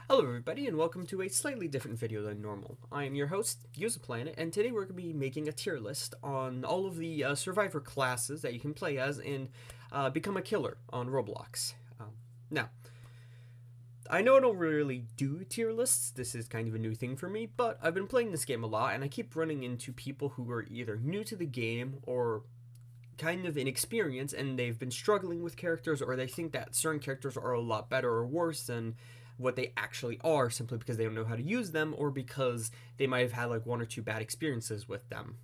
Hello everybody and welcome to a slightly different video than normal. I am your host, UseAPlanet, and today we're going to be making a tier list on all of the survivor classes that you can play as and become a killer on Roblox. Now, I know I don't really do tier lists, this is kind of a new thing for me, but I've been playing this game a lot and I keep running into people who are either new to the game or kind of inexperienced and they've been struggling with characters, or they think that certain characters are a lot better or worse than what they actually are simply because they don't know how to use them, or because they might have had like one or two bad experiences with them,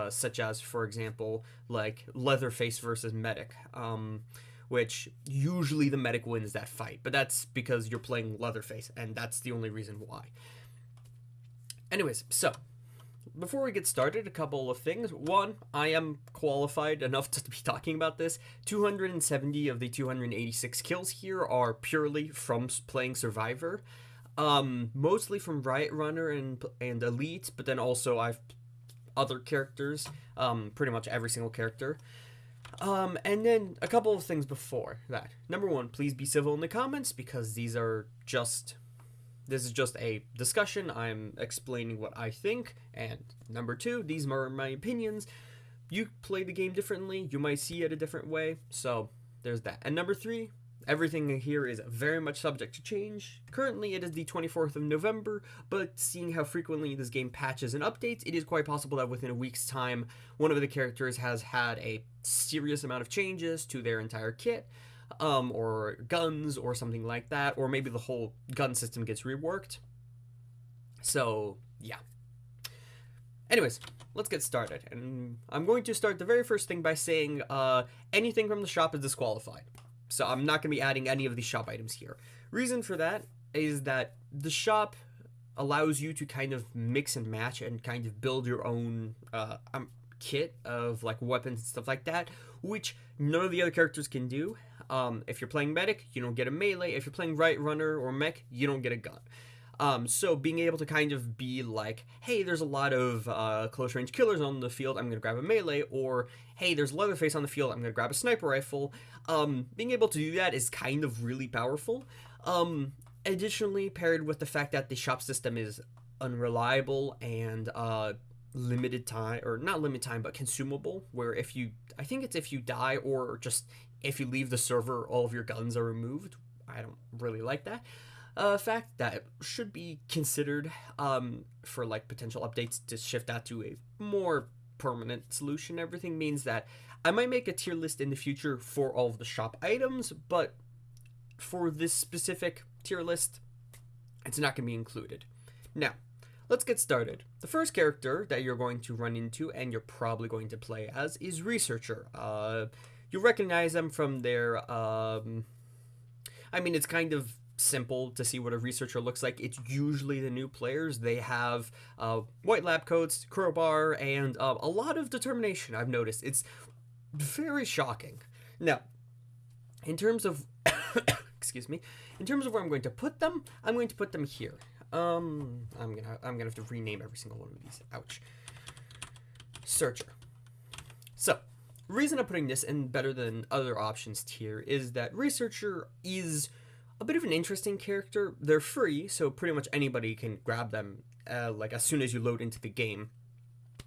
such as, for example, like Leatherface versus Medic, which usually the Medic wins that fight, but that's because you're playing Leatherface and that's the only reason why. Anyways, so before we get started, a couple of things. One, I am qualified enough to be talking about this. 270 of the 286 kills here are purely from playing Survivor. Mostly from Riot Runner and Elite, but then also I've other characters, pretty much every single character. And then a couple of things before that. Number one, please be civil in the comments because this is just a discussion. I'm explaining what I think. And number two, these are my opinions. You play the game differently. You might see it a different way. So there's that. And number three, everything here is very much subject to change. Currently, it is the 24th of November, but seeing how frequently this game patches and updates, it is quite possible that within a week's time, one of the characters has had a serious amount of changes to their entire kit. Or guns or something like that, or maybe the whole gun system gets reworked. So, yeah. Anyways, let's get started. And I'm going to start the very first thing by saying anything from the shop is disqualified. So I'm not going to be adding any of these shop items here. Reason for that is that the shop allows you to kind of mix and match and kind of build your own kit of like weapons and stuff like that, which none of the other characters can do. If you're playing Medic, you don't get a melee. If you're playing Riot Runner or Mech, you don't get a gun. So being able to kind of be like, hey, there's a lot of close range killers on the field, I'm going to grab a melee, or hey, there's Leatherface on the field, I'm going to grab a sniper rifle. Being able to do that is kind of really powerful. Additionally, paired with the fact that the shop system is unreliable and limited time, or not limited time, but consumable, where I think it's if you die or just if you leave the server, all of your guns are removed. I don't really like that. Fact that should be considered for like potential updates to shift that to a more permanent solution. Everything means that I might make a tier list in the future for all of the shop items, but for this specific tier list, it's not going to be included. Now, let's get started. The first character that you're going to run into and you're probably going to play as is Researcher. You recognize them from their, it's kind of simple to see what a Researcher looks like. It's usually the new players. They have white lab coats, crowbar, and a lot of determination, I've noticed. It's very shocking. Now, in terms of, excuse me, in terms of where I'm going to put them, I'm going to put them here. I'm gonna have to rename every single one of these. Ouch. Searcher. So, reason I'm putting this in better than other options tier is that Researcher is a bit of an interesting character. They're free, so pretty much anybody can grab them like as soon as you load into the game.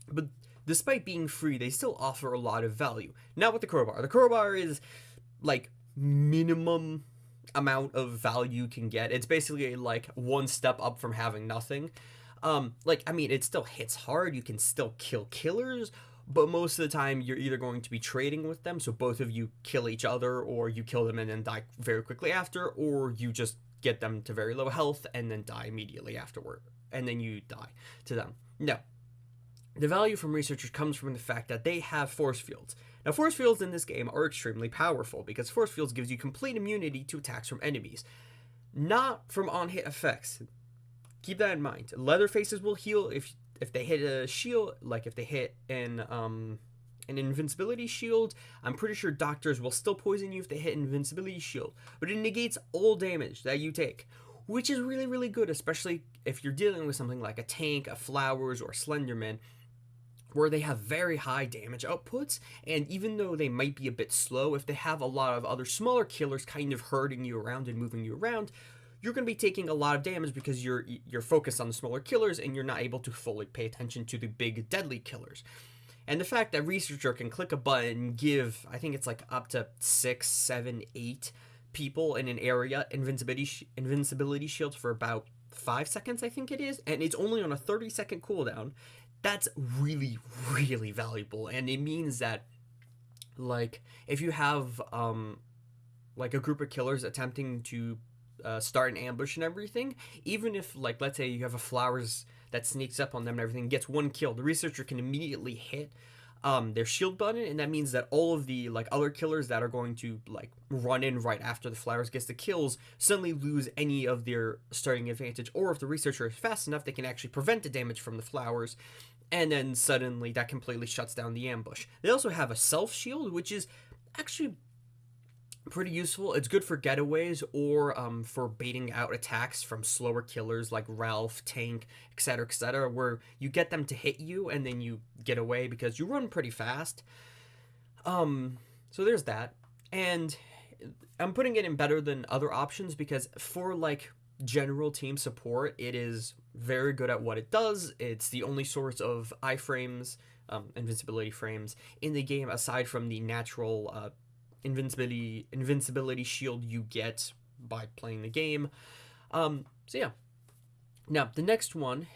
But despite being free, they still offer a lot of value. Not with the crowbar. The crowbar is like minimum amount of value you can get. It's basically like one step up from having nothing. It still hits hard. You can still kill killers, but most of the time you're either going to be trading with them, so both of you kill each other, or you kill them and then die very quickly after, or you just get them to very low health and then die immediately afterward, and then you die to them. No. The value from Researchers comes from the fact that they have force fields. Now, force fields in this game are extremely powerful because force fields gives you complete immunity to attacks from enemies, not from on-hit effects. Keep that in mind. Leatherfaces will heal if they hit a shield, like if they hit an invincibility shield. I'm pretty sure doctors will still poison you if they hit an invincibility shield, but it negates all damage that you take, which is really, really good, especially if you're dealing with something like a tank, a Flowers, or Slenderman, where they have very high damage outputs, and even though they might be a bit slow, if they have a lot of other smaller killers kind of herding you around and moving you around, you're going to be taking a lot of damage because you're focused on the smaller killers and you're not able to fully pay attention to the big deadly killers. And the fact that researcher can click a button and give, I think it's like up to 6, 7, 8 people in an area invincibility shields for about 5 seconds, I think it is, and it's only on a 30-second cooldown. That's really, really valuable, and it means that, like, if you have like a group of killers attempting to start an ambush and everything, even if, like, let's say you have a flowers that sneaks up on them and everything, gets one kill, the researcher can immediately hit their shield button, and that means that all of the, like, other killers that are going to, like, run in right after the flowers gets the kills suddenly lose any of their starting advantage, or if the researcher is fast enough, they can actually prevent the damage from the flowers, and then suddenly that completely shuts down the ambush. They also have a self shield, which is actually pretty useful. It's good for getaways or for baiting out attacks from slower killers like Ralph, Tank, etc., where you get them to hit you and then you get away because you run pretty fast. So there's that. And I'm putting it in better than other options because for, like, general team support, it is very good at what it does. It's the only source of iframes, invincibility frames in the game aside from the natural invincibility shield you get by playing the game. So yeah. Now the next one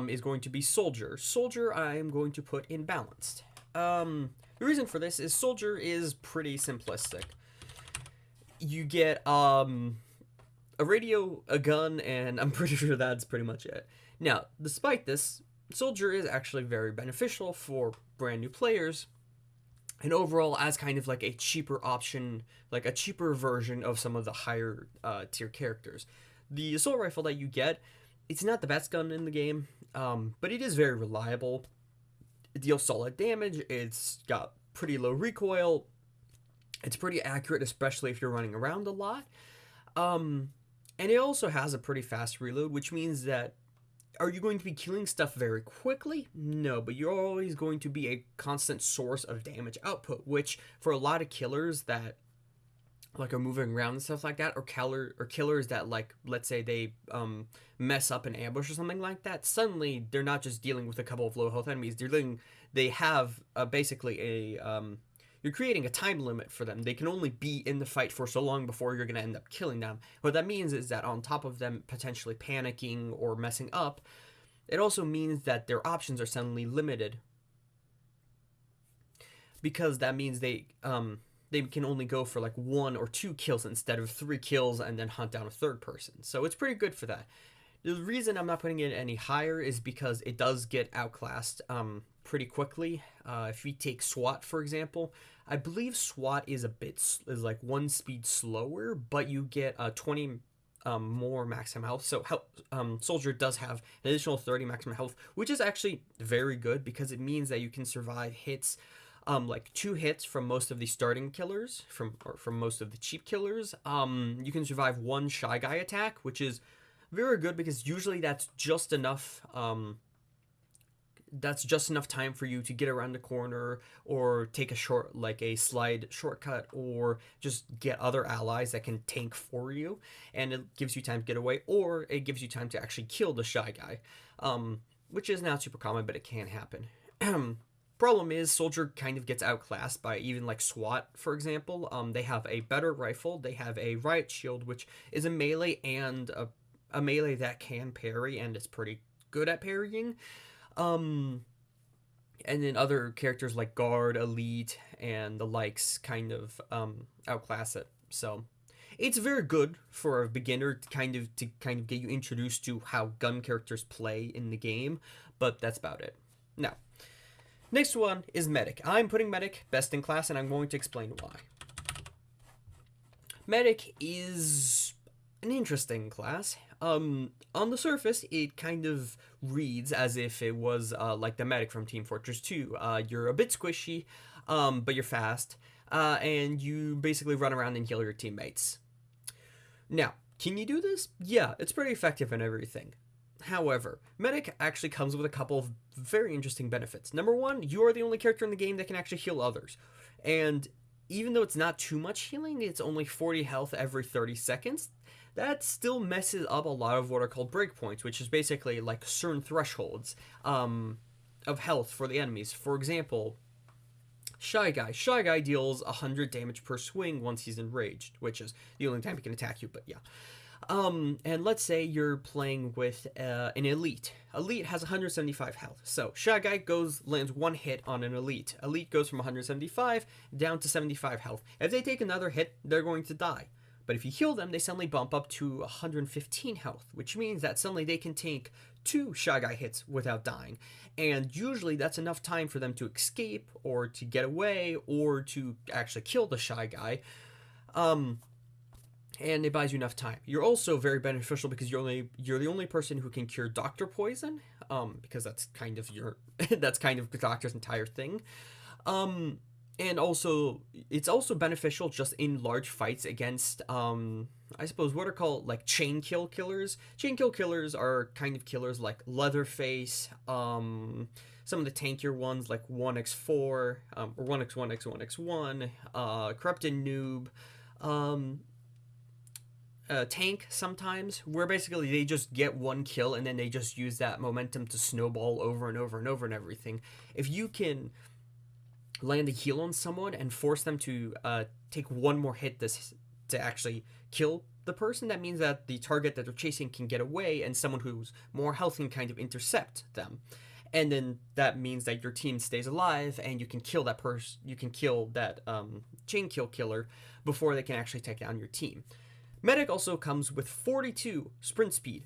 is going to be Soldier. Soldier I am going to put in balanced. The reason for this is Soldier is pretty simplistic. You get a radio, a gun, and I'm pretty sure that's pretty much it. Now, despite this, Soldier is actually very beneficial for brand new players, and overall as kind of like a cheaper option, like a cheaper version of some of the higher tier characters. The assault rifle that you get, it's not the best gun in the game, but it is very reliable. It deals solid damage, it's got pretty low recoil, it's pretty accurate, especially if you're running around a lot. And it also has a pretty fast reload, which means that, are you going to be killing stuff very quickly? No, but you're always going to be a constant source of damage output, which for a lot of killers that, like, are moving around and stuff like that, or killers that, like, let's say they mess up an ambush or something like that, suddenly they're not just dealing with a couple of low health enemies, they have basically a you're creating a time limit for them. They can only be in the fight for so long before you're going to end up killing them. What that means is that on top of them potentially panicking or messing up, it also means that their options are suddenly limited. Because that means they can only go for like 1 or 2 kills instead of 3 kills and then hunt down a third person. So it's pretty good for that. The reason I'm not putting it any higher is because it does get outclassed pretty quickly. If we take SWAT, for example, I believe SWAT is like 1 speed slower, but you get 20 more maximum health. So Soldier does have an additional 30 maximum health, which is actually very good because it means that you can survive hits, like 2 hits from most of the starting killers, from most of the cheap killers. You can survive 1 Shy Guy attack, which is very good because usually that's just enough time for you to get around the corner or take a slide shortcut, or just get other allies that can tank for you, and it gives you time to get away, or it gives you time to actually kill the Shy Guy, which is not super common, but it can happen. Problem is, Soldier kind of gets outclassed by even like SWAT, for example. They have a better rifle, they have a riot shield, which is a melee and a melee that can parry, and it's pretty good at parrying. And then other characters like Guard, Elite, and the likes kind of outclass it. So it's very good for a beginner to kind of get you introduced to how gun characters play in the game, but that's about it. Now, next one is Medic. I'm putting Medic best in class, and I'm going to explain why. Medic is an interesting class. On the surface, it kind of reads as if it was like the medic from Team Fortress 2. You're a bit squishy, but you're fast, and you basically run around and heal your teammates. Now, can you do this? Yeah, it's pretty effective and everything. However, Medic actually comes with a couple of very interesting benefits. Number one, you are the only character in the game that can actually heal others. And even though it's not too much healing, it's only 40 health every 30 seconds, that still messes up a lot of what are called breakpoints, which is basically like certain thresholds of health for the enemies. For example, Shy Guy. Shy Guy deals 100 damage per swing once he's enraged, which is the only time he can attack you, but yeah. And let's say you're playing with an elite. Elite has 175 health. So Shy Guy lands one hit on an elite. Elite goes from 175 down to 75 health. If they take another hit, they're going to die. But if you heal them, they suddenly bump up to 115 health, which means that suddenly they can take 2 Shy Guy hits without dying. And usually that's enough time for them to escape, or to get away, or to actually kill the Shy Guy. And it buys you enough time. You're also very beneficial because you're the only person who can cure Doctor Poison, because that's kind of the Doctor's entire thing. And also, it's also beneficial just in large fights against, I suppose, what are called, like, chain kill killers. Chain kill killers are kind of killers like Leatherface, some of the tankier ones like 1x4, or 1x1x, 1x1, Corrupted Noob, Tank sometimes, where basically they just get one kill and then they just use that momentum to snowball over and over and over and everything. If you can land a heal on someone and force them to take one more hit to actually kill the person, that means that the target that they're chasing can get away and someone who's more health can kind of intercept them. And then that means that your team stays alive and you can kill that person, you can kill that chain kill killer before they can actually take down your team. Medic also comes with 42 sprint speed.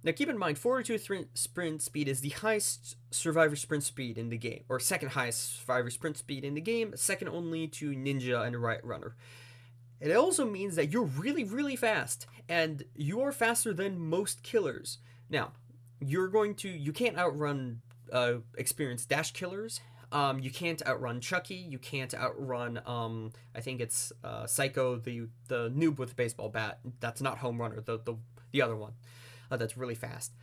Now keep in mind, 42 sprint speed is the highest survivor sprint speed in the game, or second highest survivor sprint speed in the game, second only to Ninja and Riot Runner. It also means that you're really, really fast, and you are faster than most killers. Now, you can't outrun experienced dash killers. You can't outrun Chucky. You can't outrun, I think it's Psycho, the noob with the baseball bat. That's not Home Runner, the other one. That's really fast.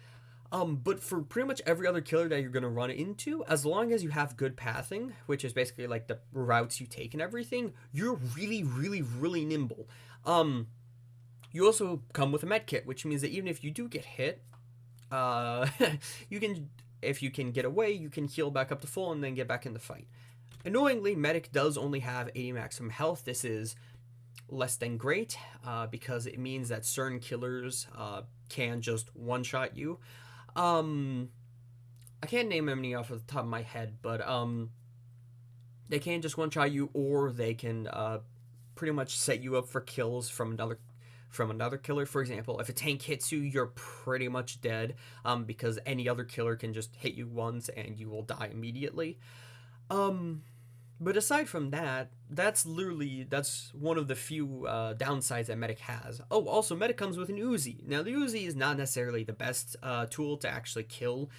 But for pretty much every other killer that you're going to run into, as long as you have good pathing, which is basically like the routes you take and everything, you're really, really, really nimble. You also come with a med kit, which means that even if you do get hit, if you can get away, you can heal back up to full and then get back in the fight. Annoyingly, Medic does only have 80 maximum health. This is less than great, because it means that certain killers can just one-shot you. I can't name any off the top of my head, but they can just one-shot you, or they can pretty much set you up for kills from another killer. For example, if a tank hits you, you're pretty much dead, because any other killer can just hit you once and you will die immediately. But aside from that, that's one of the few downsides that Medic has. Oh, also, Medic comes with an Uzi. Now, the Uzi is not necessarily the best tool to actually kill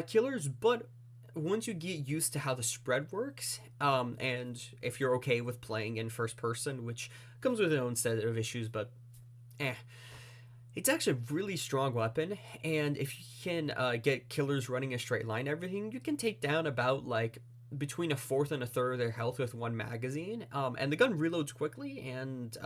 killers, but once you get used to how the spread works, and if you're okay with playing in first person, which comes with its own set of issues, but it's actually a really strong weapon, and if you can get killers running a straight line and everything, you can take down about, like, between a fourth and a third of their health with one magazine, and the gun reloads quickly and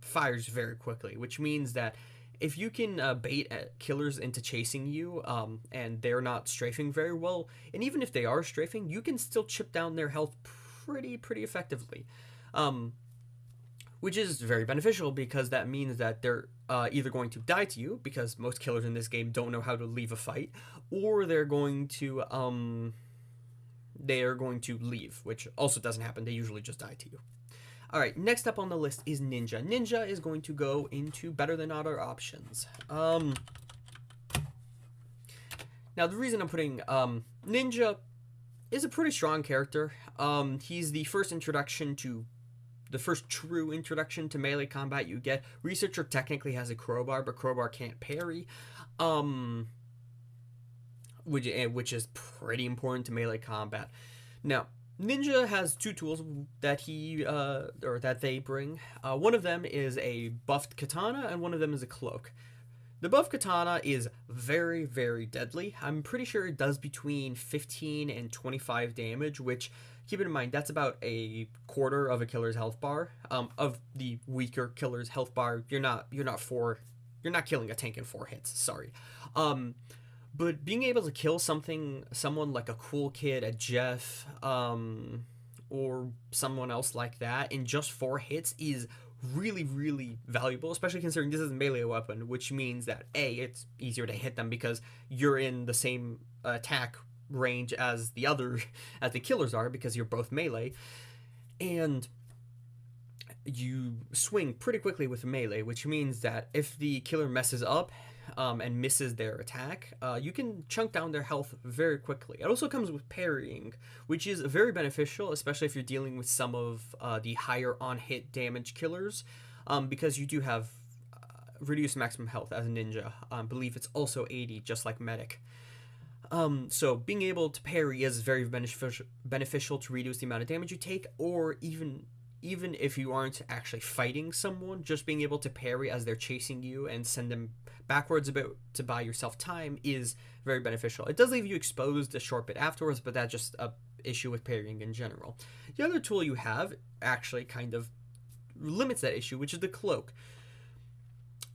fires very quickly, which means that if you can bait killers into chasing you, and they're not strafing very well, and even if they are strafing, you can still chip down their health pretty effectively, which is very beneficial, because that means that they're either going to die to you, because most killers in this game don't know how to leave a fight, or they're going to leave, which also doesn't happen. They usually just die to you. Alright, next up on the list is Ninja. Ninja is going to go into better than other options. Now, the reason I'm putting Ninja is a pretty strong character. He's the first true introduction to melee combat you get. Researcher technically has a crowbar, but crowbar can't parry. Which is pretty important to melee combat. Now, Ninja has two tools that they bring. One of them is a buffed katana, and one of them is a cloak. The buffed katana is very, very deadly. I'm pretty sure it does between 15 and 25 damage, which, keep in mind, that's about a quarter of a killer's health bar. Of the weaker killer's health bar, you're not you're not killing a tank in 4 hits. Sorry. But being able to kill someone like a Cool Kid, a Jeff, or someone else like that in just 4 hits is really, really valuable, especially considering this is a melee weapon, which means that it's easier to hit them because you're in the same attack range as the killers are, because you're both melee, and you swing pretty quickly with melee, which means that if the killer messes up and misses their attack, you can chunk down their health very quickly. It also comes with parrying, which is very beneficial, especially if you're dealing with some of the higher on-hit damage killers, because you do have reduced maximum health as a ninja. I believe it's also 80, just like medic. So being able to parry is very beneficial to reduce the amount of damage you take, or even if you aren't actually fighting someone, just being able to parry as they're chasing you and send them backwards a bit to buy yourself time is very beneficial. It does leave you exposed a short bit afterwards, but that's just a issue with parrying in general. The other tool you have actually kind of limits that issue, which is the cloak.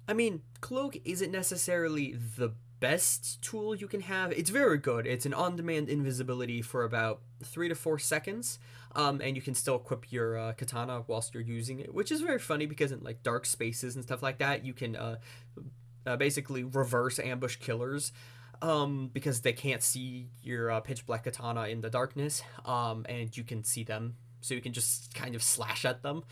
I mean, cloak isn't necessarily the best tool you can have. It's very good. It's an on-demand invisibility for about 3 to 4 seconds, and you can still equip your katana whilst you're using it, which is very funny because in like dark spaces and stuff like that, you can basically reverse ambush killers because they can't see your pitch black katana in the darkness, and you can see them, so you can just kind of slash at them.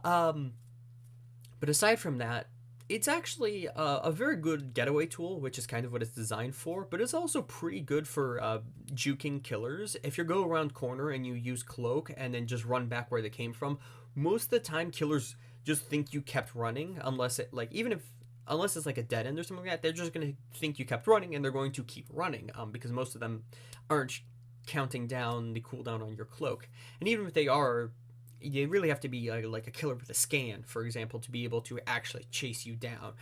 But aside from that, it's actually a very good getaway tool, which is kind of what it's designed for, but it's also pretty good for juking killers. If you go around corner and you use cloak and then just run back where they came from, most of the time killers just think you kept running, unless it's like a dead end or something like that, they're just going to think you kept running and they're going to keep running, because most of them aren't counting down the cooldown on your cloak. And even if they are, you really have to be like a killer with a scan, for example, to be able to actually chase you down.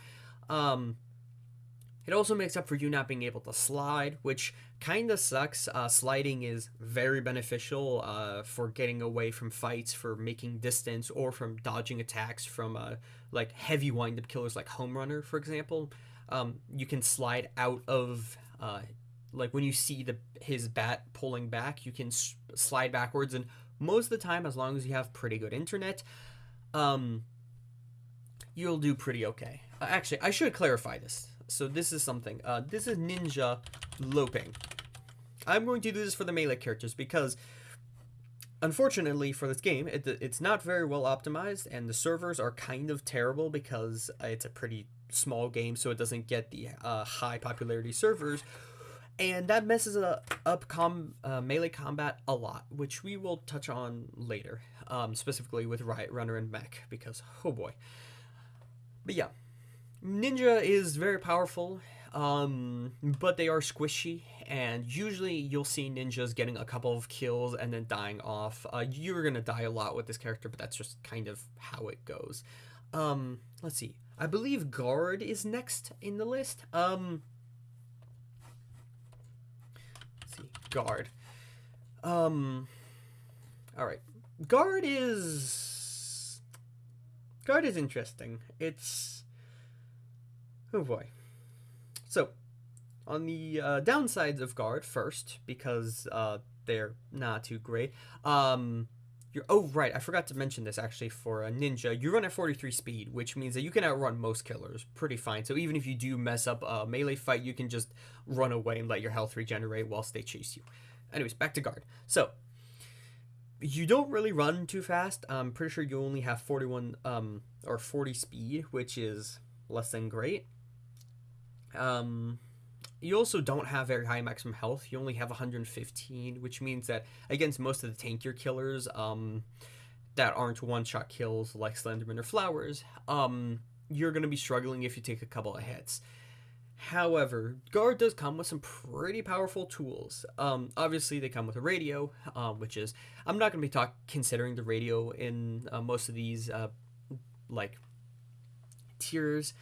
It also makes up for you not being able to slide, which kind of sucks. Sliding is very beneficial for getting away from fights, for making distance, or from dodging attacks from like heavy wind-up killers like Home Runner, for example. You can slide out of like when you see his bat pulling back, you can slide backwards, and most of the time, as long as you have pretty good internet, you'll do pretty okay. Actually, I should clarify this. So this is something. This is ninja loping. I'm going to do this for the melee characters because, unfortunately for this game, it's not very well optimized, and the servers are kind of terrible because it's a pretty small game, so it doesn't get the high popularity servers. And that messes up melee combat a lot, which we will touch on later, specifically with Riot Runner and Mech, because, oh boy. But yeah, ninja is very powerful, but they are squishy, and usually you'll see ninjas getting a couple of kills and then dying off. You're going to die a lot with this character, but that's just kind of how it goes. Let's see. I believe Guard is next in the list. Guard. All right. Guard is interesting. Oh boy. So, on the downsides of Guard first, because they're not too great. Oh right, I forgot to mention this actually. For a ninja, you run at 43 speed, which means that you can outrun most killers pretty fine. So even if you do mess up a melee fight, you can just run away and let your health regenerate whilst they chase you. Anyways, back to Guard. So you don't really run too fast. I'm pretty sure you only have 41 or 40 speed, which is less than great. You also don't have very high maximum health. You only have 115, which means that against most of the tankier killers that aren't one-shot kills like Slenderman or Flowers, you're going to be struggling if you take a couple of hits. However, Guard does come with some pretty powerful tools. Obviously, they come with a radio, which is... I'm not going to be considering the radio in most of these like tiers,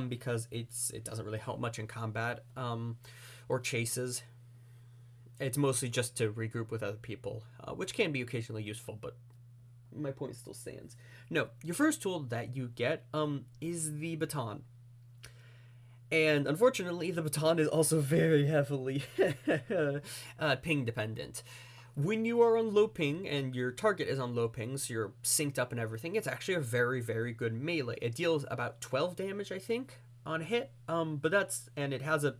because it doesn't really help much in combat or chases. It's mostly just to regroup with other people, which can be occasionally useful, but my point still stands. No, your first tool that you get is the baton. And unfortunately, the baton is also very heavily ping dependent. When you are on low ping and your target is on low ping, so you're synced up and everything, it's actually a very, very good melee. It deals about 12 damage, I think, on hit. But and it has a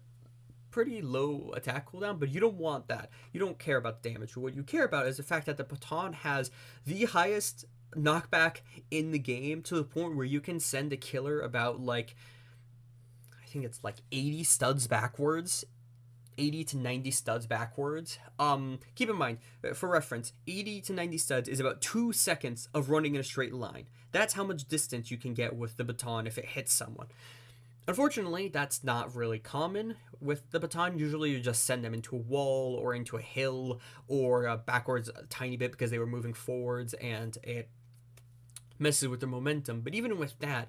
pretty low attack cooldown, but you don't want that. You don't care about the damage. What you care about is the fact that the baton has the highest knockback in the game, to the point where you can send a killer about, like, I think it's like 80 studs backwards. 80 to 90 studs backwards. Keep in mind, for reference, 80 to 90 studs is about 2 seconds of running in a straight line. That's how much distance you can get with the baton if it hits someone. Unfortunately, that's not really common with the baton. Usually you just send them into a wall or into a hill, or backwards a tiny bit because they were moving forwards, and it messes with their momentum. But even with that,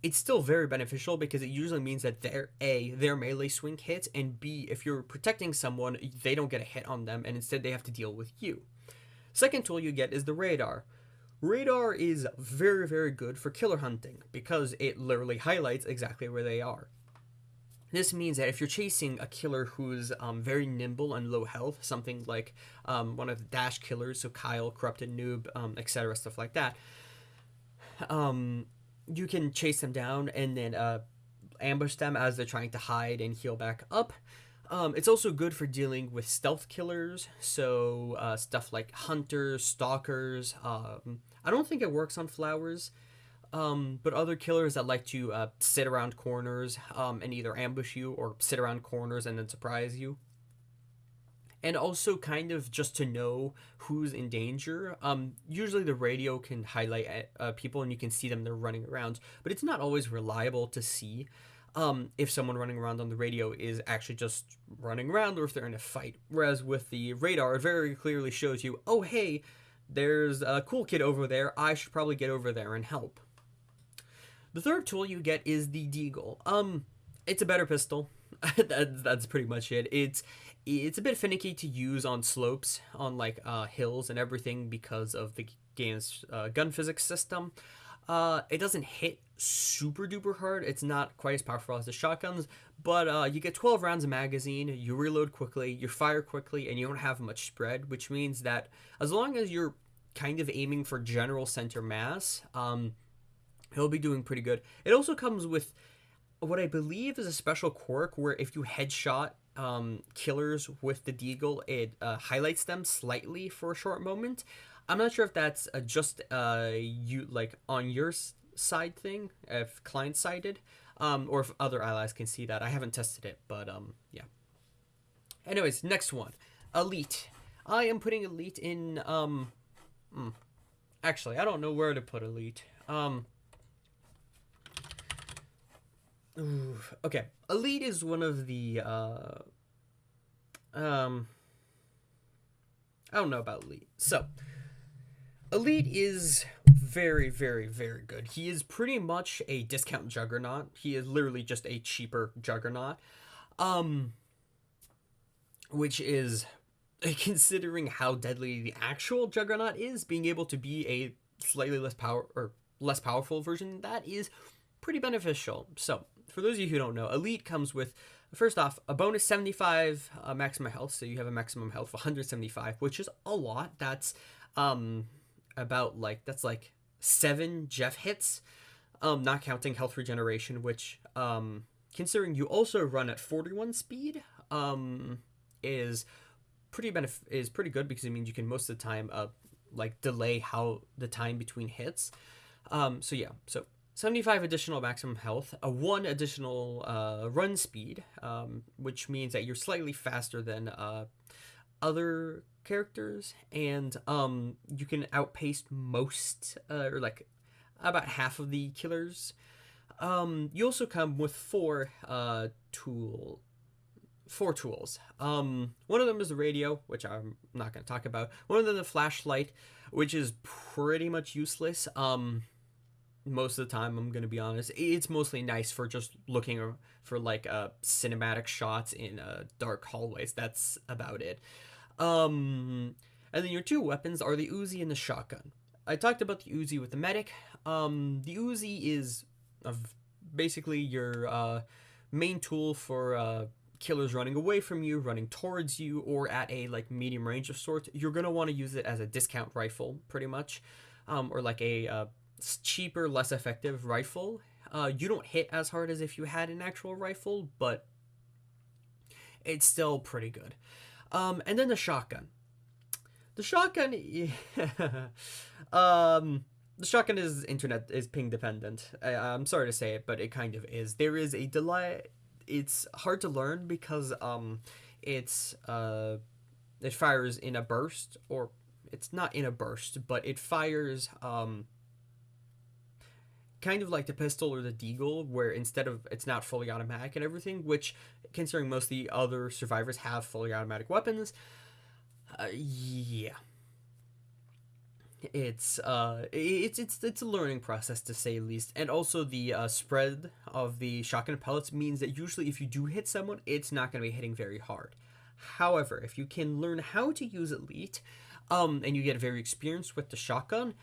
it's still very beneficial, because it usually means that their melee swing hits, and B, if you're protecting someone, they don't get a hit on them, and instead they have to deal with you. Second tool you get is the radar. Radar is very, very good for killer hunting, because it literally highlights exactly where they are. This means that if you're chasing a killer who's very nimble and low health, something like one of the dash killers, so Kyle, Corrupted Noob, etc., stuff like that, you can chase them down and then ambush them as they're trying to hide and heal back up. It's also good for dealing with stealth killers, so stuff like hunters, stalkers. I don't think it works on flowers, but other killers that like to sit around corners and either ambush you or sit around corners and then surprise you. And also kind of just to know who's in danger. Usually the radio can highlight people and you can see them, they're running around, but it's not always reliable to see if someone running around on the radio is actually just running around or if they're in a fight. Whereas with the radar, it very clearly shows you, oh hey, there's a cool kid over there, I should probably get over there and help. The third tool you get is the Deagle. It's a better pistol. That's pretty much it. It's a bit finicky to use on slopes, on like hills and everything, because of the game's gun physics system. It doesn't hit super duper hard. It's not quite as powerful as the shotguns, but you get 12 rounds of magazine, you reload quickly, you fire quickly, and you don't have much spread, which means that as long as you're kind of aiming for general center mass, he'll be doing pretty good. It also comes with what I believe is a special quirk where if you headshot killers with the Deagle, it highlights them slightly for a short moment. I'm not sure if that's just you like on your side thing, if client sided, or if other allies can see that. I haven't tested it, but yeah. Anyways, next one, Elite. I am putting Elite in. Actually, I don't know where to put Elite. Okay, Elite is one of the I don't know about Elite. So, Elite is very, very, very good. He is pretty much a discount juggernaut. He is literally just a cheaper juggernaut. Which is, considering how deadly the actual juggernaut is, being able to be a slightly less powerful version, that is pretty beneficial. So, for those of you who don't know, Elite comes with, first off, a bonus 75 maximum health, so you have a maximum health of 175, which is a lot. That's about like, that's like 7 Jeff hits, not counting health regeneration, which considering you also run at 41 speed, is pretty good, because it means you can most of the time like delay how the time between hits. So yeah, so 75 additional maximum health, a 1 additional run speed, which means that you're slightly faster than other characters, and you can outpace most, or like about half of the killers. You also come with 4 tools. One of them is the radio, which I'm not going to talk about. One of them is the flashlight, which is pretty much useless. Most of the time, I'm going to be honest. It's mostly nice for just looking for like cinematic shots in dark hallways. That's about it. And then your 2 weapons are the Uzi and the shotgun. I talked about the Uzi with the medic. The Uzi is basically your main tool for killers running away from you, running towards you, or at a like medium range of sorts. You're gonna want to use it as a discount rifle, pretty much, or like a cheaper, less effective rifle. You don't hit as hard as if you had an actual rifle, but it's still pretty good. And then the shotgun. The shotgun, the shotgun is ping dependent. I'm sorry to say it, but it kind of is. There is a delay. It's hard to learn because it's it fires in a burst, or it's not in a burst, but it fires kind of like the pistol or the deagle, where instead of it's not fully automatic and everything, which considering most of the other survivors have fully automatic weapons, yeah, it's a learning process to say the least. And also the spread of the shotgun pellets means that usually if you do hit someone, it's not going to be hitting very hard. However, if you can learn how to use Elite, and you get very experienced with the shotgun,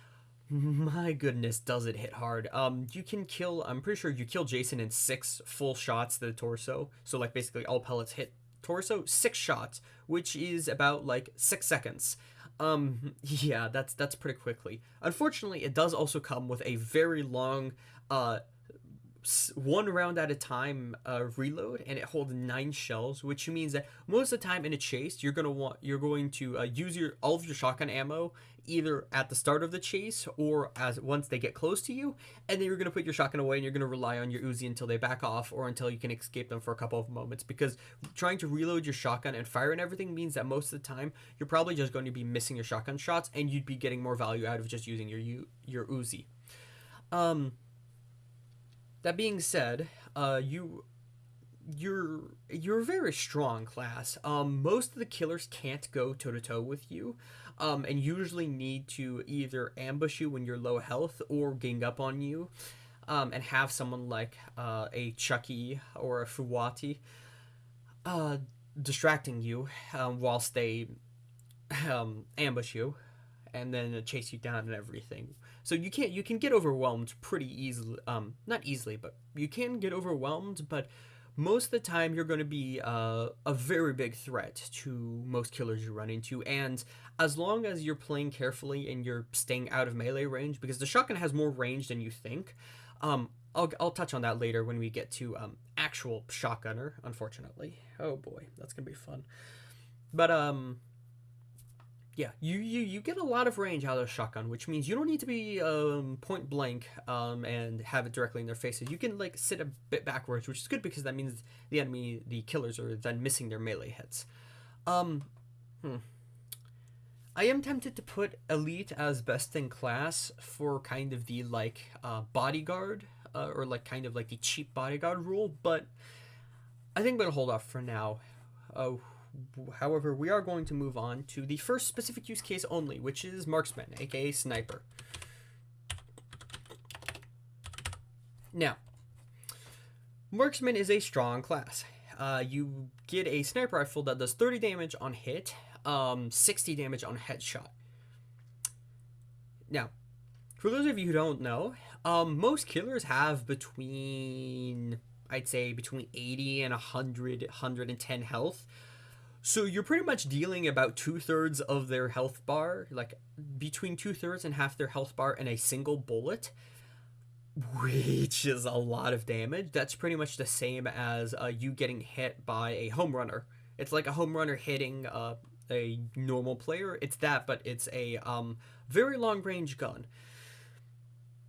my goodness, does it hit hard. You can kill, I'm pretty sure you kill Jason in 6 full shots to the torso. So like basically all pellets hit torso, 6 shots, which is about like 6 seconds. Yeah, that's pretty quickly. Unfortunately, it does also come with a very long, 1 round at a time reload, and it holds 9 shells, which means that most of the time in a chase you're going to use all of your shotgun ammo either at the start of the chase or as once they get close to you, and then you're going to put your shotgun away and you're going to rely on your Uzi until they back off or until you can escape them for a couple of moments, because trying to reload your shotgun and fire and everything means that most of the time you're probably just going to be missing your shotgun shots, and you'd be getting more value out of just using your Uzi. That being said, you're a very strong class. Most of the killers can't go toe to toe with you, and usually need to either ambush you when you're low health or gang up on you, and have someone like a Chucky or a Fuwati distracting you whilst they ambush you and then chase you down and everything. So you can get overwhelmed pretty easily. Not easily, but you can get overwhelmed. But most of the time, you're going to be a very big threat to most killers you run into. And as long as you're playing carefully and you're staying out of melee range, because the shotgun has more range than you think. I'll touch on that later when we get to actual shotgunner. Unfortunately, oh boy, that's gonna be fun. But yeah, you get a lot of range out of the shotgun, which means you don't need to be point blank and have it directly in their faces. You can like sit a bit backwards, which is good because that means the killers are then missing their melee hits. I am tempted to put Elite as best in class for kind of the like bodyguard or like kind of like the cheap bodyguard rule, but I think I'm gonna hold off for now. However, we are going to move on to the first specific use case only, which is marksman, aka sniper. Now, marksman is a strong class. You get a sniper rifle that does 30 damage on hit, 60 damage on headshot. Now, for those of you who don't know, most killers have between 80 and 100, 110 health. So you're pretty much dealing about 2/3 of their health bar, like between 2/3 and half their health bar in a single bullet, which is a lot of damage. That's pretty much the same as you getting hit by a home runner. It's like a home runner hitting a normal player. It's that, but it's a very long range gun.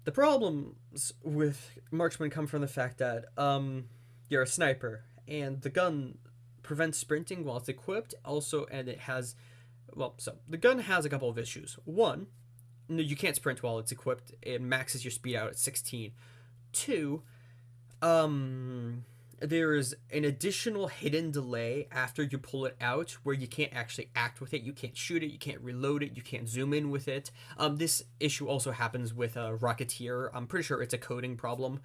The problems with marksman come from the fact that you're a sniper and the gun prevents sprinting while it's equipped. Also, and it has, so the gun has a couple of issues. One, no, you can't sprint while it's equipped. It maxes your speed out at 16. Two, there is an additional hidden delay after you pull it out where you can't actually act with it. You can't shoot it, you can't reload it, you can't zoom in with it. This issue also happens with Rocketeer. I'm pretty sure it's a coding problem.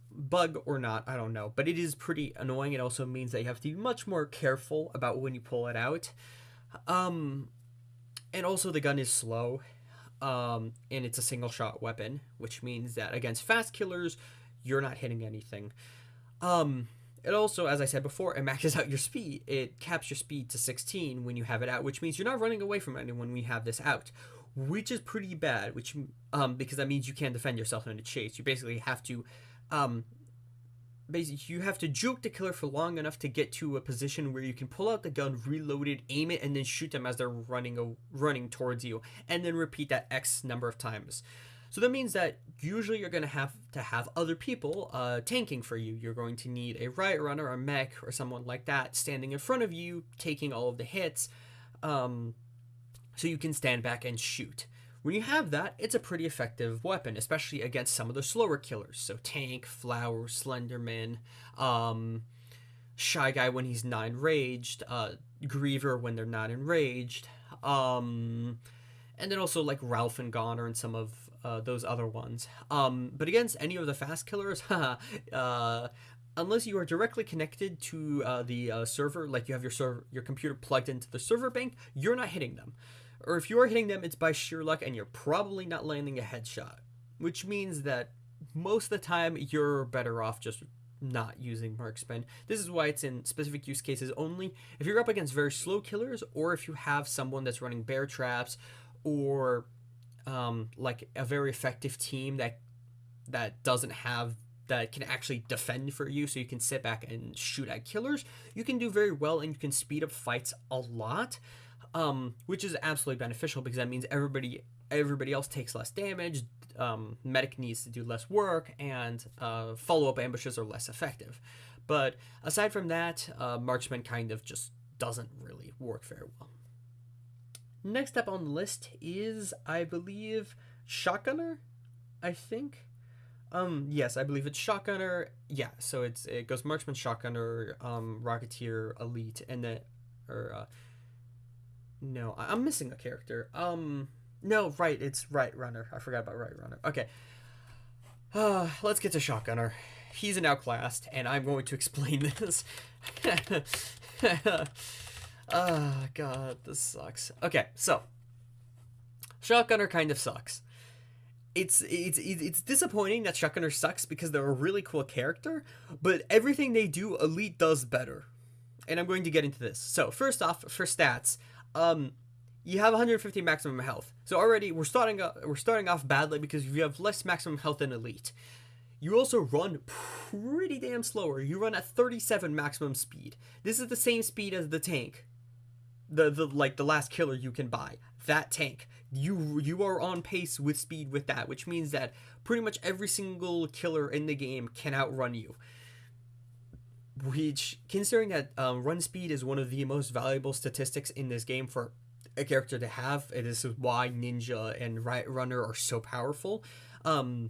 Bug or not, I don't know, but it is pretty annoying. It also means that you have to be much more careful about when you pull it out. And also the gun is slow, and it's a single shot weapon, which means that against fast killers, you're not hitting anything. It also, as I said before, it maxes out your speed. It caps your speed to 16 when you have it out, which means you're not running away from anyone when you have this out, which is pretty bad. Because that means you can't defend yourself in a chase. You basically have to, you have to juke the killer for long enough to get to a position where you can pull out the gun, reload it, aim it, and then shoot them as they're running towards you, and then repeat that X number of times. So that means that usually you're going to have other people tanking for you. You're going to need a riot runner, a mech, or someone like that standing in front of you, taking all of the hits, so you can stand back and shoot. When you have that, it's a pretty effective weapon, especially against some of the slower killers. So Tank, Flower, Slenderman, Shy Guy when he's not enraged, Griever when they're not enraged, and then also like Ralph and Goner and some of those other ones. But against any of the fast killers, unless you are directly connected to the server, like you have your computer plugged into the server bank, you're not hitting them. Or if you are hitting them, it's by sheer luck, and you're probably not landing a headshot. Which means that most of the time, you're better off just not using marksman. This is why it's in specific use cases only. If you're up against very slow killers, or if you have someone that's running bear traps, or like a very effective team that doesn't have that can actually defend for you, so you can sit back and shoot at killers, you can do very well, and you can speed up fights a lot, which is absolutely beneficial because that means everybody else takes less damage, medic needs to do less work, and follow-up ambushes are less effective. But aside from that, marksman kind of just doesn't really work very well. Next up on the list is, I believe, Shotgunner, I think. Yes, I believe it's Shotgunner. Yeah, so it goes Marksman, Shotgunner, Rocketeer, Elite, and then, no, I'm missing a character. No, right, it's Right Runner. I forgot about Right Runner. Okay. Let's get to Shotgunner. He's an outclassed, and I'm going to explain this. God, this sucks. Okay, so Shotgunner kind of sucks. It's disappointing that Shotgunner sucks because they're a really cool character, but everything they do, Elite does better. And I'm going to get into this. So, first off, for stats, you have 150 maximum health. So already we're starting off badly because you have less maximum health than Elite. You also run pretty damn slower. You run at 37 maximum speed. This is the same speed as the tank. The last killer you can buy. That tank. You are on pace with speed with that, which means that pretty much every single killer in the game can outrun you. Which, considering that run speed is one of the most valuable statistics in this game for a character to have, it is why Ninja and Riot Runner are so powerful. And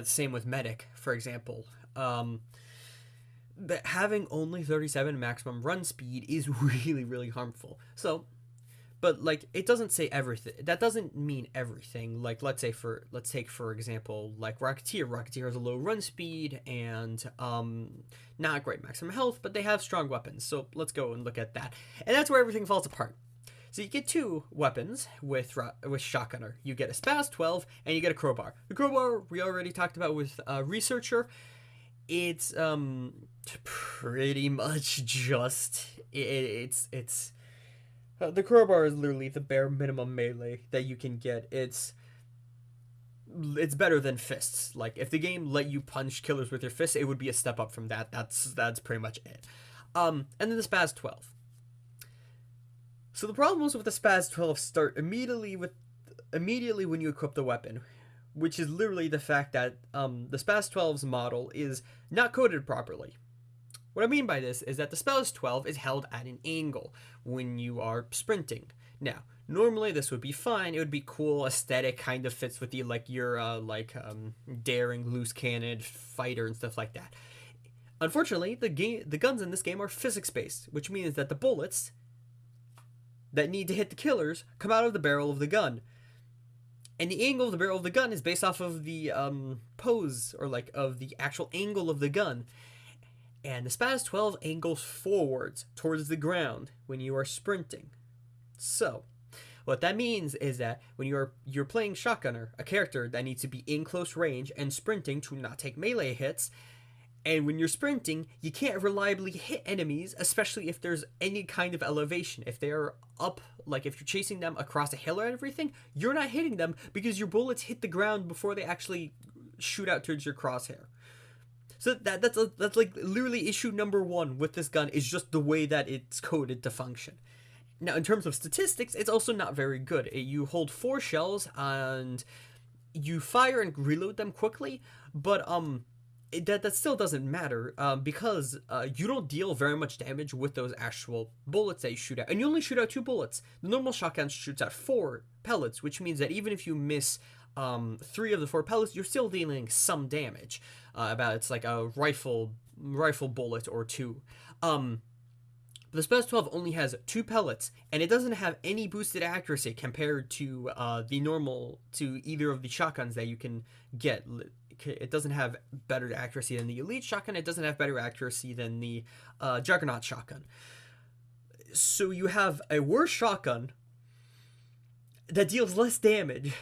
same with Medic, for example. But having only 37 maximum run speed is really, really harmful. So, but like, it doesn't say everything. That doesn't mean everything. Like, let's take for example, like Rocketeer. Rocketeer has a low run speed and not great maximum health, but they have strong weapons. So let's go and look at that. And that's where everything falls apart. So you get two weapons with Shotgunner. You get a Spaz 12 and you get a crowbar. The crowbar we already talked about with Researcher. It's pretty much just it's the crowbar is literally the bare minimum melee that you can get. It's better than fists. Like, if the game let you punch killers with your fists, it would be a step up from that. That's pretty much it. And then the Spaz 12. So the problems with the Spaz 12 start immediately when you equip the weapon, which is literally the fact that the Spaz 12's model is not coded properly. What I mean by this is that the Spaz 12 is held at an angle when you are sprinting. Now, normally this would be fine. It would be cool, aesthetic, kind of fits with your daring, loose cannon fighter and stuff like that. Unfortunately, the guns in this game are physics-based, which means that the bullets that need to hit the killers come out of the barrel of the gun. And the angle of the barrel of the gun is based off of the pose, or like of the actual angle of the gun. And the Spaz 12 angles forwards towards the ground when you are sprinting. So, what that means is that when you're playing Shotgunner, a character that needs to be in close range and sprinting to not take melee hits, And when you're sprinting, you can't reliably hit enemies, especially if there's any kind of elevation. If they're up, like if you're chasing them across a hill or everything, you're not hitting them because your bullets hit the ground before they actually shoot out towards your crosshair. So that's like literally issue number one with this gun, is just the way that it's coded to function. Now, in terms of statistics, it's also not very good. You hold 4 shells and you fire and reload them quickly, but that still doesn't matter, because you don't deal very much damage with those actual bullets that you shoot out. And you only shoot out 2 bullets. The normal shotgun shoots out 4 pellets, which means that even if you miss 3 of the 4 pellets, you're still dealing some damage. It's like a rifle bullet or 2. The Spaz 12 only has 2 pellets, and it doesn't have any boosted accuracy compared to to either of the shotguns that you can get. It doesn't have better accuracy than the Elite shotgun. It doesn't have better accuracy than the Juggernaut shotgun. So you have a worse shotgun that deals less damage.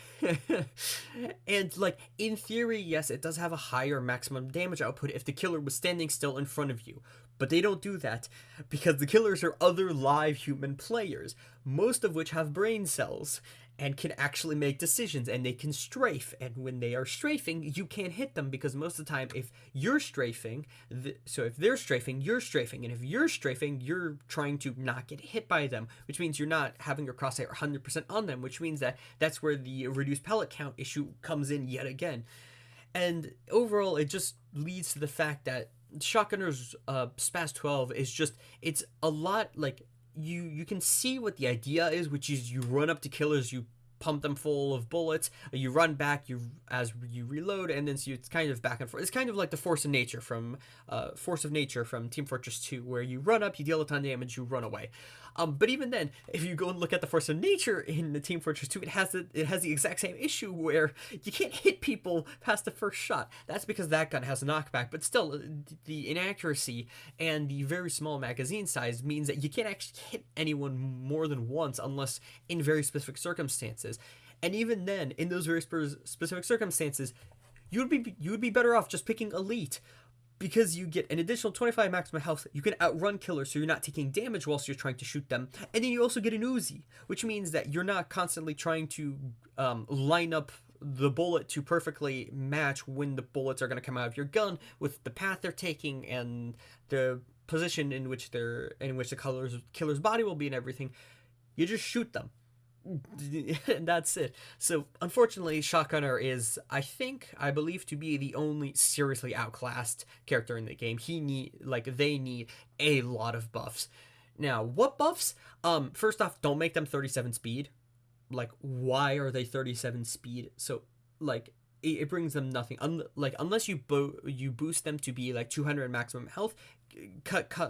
And, like, in theory, yes, it does have a higher maximum damage output if the killer was standing still in front of you. But they don't do that because the killers are other live human players, most of which have brain cells and can actually make decisions, and they can strafe. And when they are strafing, you can't hit them because most of the time, if you're strafing, so if they're strafing, you're strafing. And if you're strafing, you're trying to not get hit by them, which means you're not having your crosshair 100% on them, which means that's where the reduced pellet count issue comes in yet again. And overall, it just leads to the fact that Shotgunner's Spaz 12 is just, it's a lot like, you can see what the idea is, which is you run up to killers, you pump them full of bullets, you run back as you reload, and then so it's kind of back and forth. It's kind of like the Force of Nature from Team Fortress 2, where you run up, you deal a ton of damage, you run away. But even then, if you go and look at the Force of Nature in the Team Fortress 2, it has the exact same issue where you can't hit people past the first shot. That's because that gun has a knockback, but still, the inaccuracy and the very small magazine size means that you can't actually hit anyone more than once unless in very specific circumstances. And even then, in those very specific circumstances, you would be better off just picking Elite, because you get an additional 25 maximum health. You can outrun killers, so you're not taking damage whilst you're trying to shoot them. And then you also get an Uzi, which means that you're not constantly trying to line up the bullet to perfectly match when the bullets are going to come out of your gun with the path they're taking and the position in which the killer's body will be and everything. You just shoot them. And that's it. So unfortunately, Shotgunner is, I believe to be the only seriously outclassed character in the game. They need a lot of buffs. Now, what buffs? First off, don't make them 37 speed. Like, why are they 37 speed? So, like, it brings them nothing. Unless you boost them to be like 200 maximum health,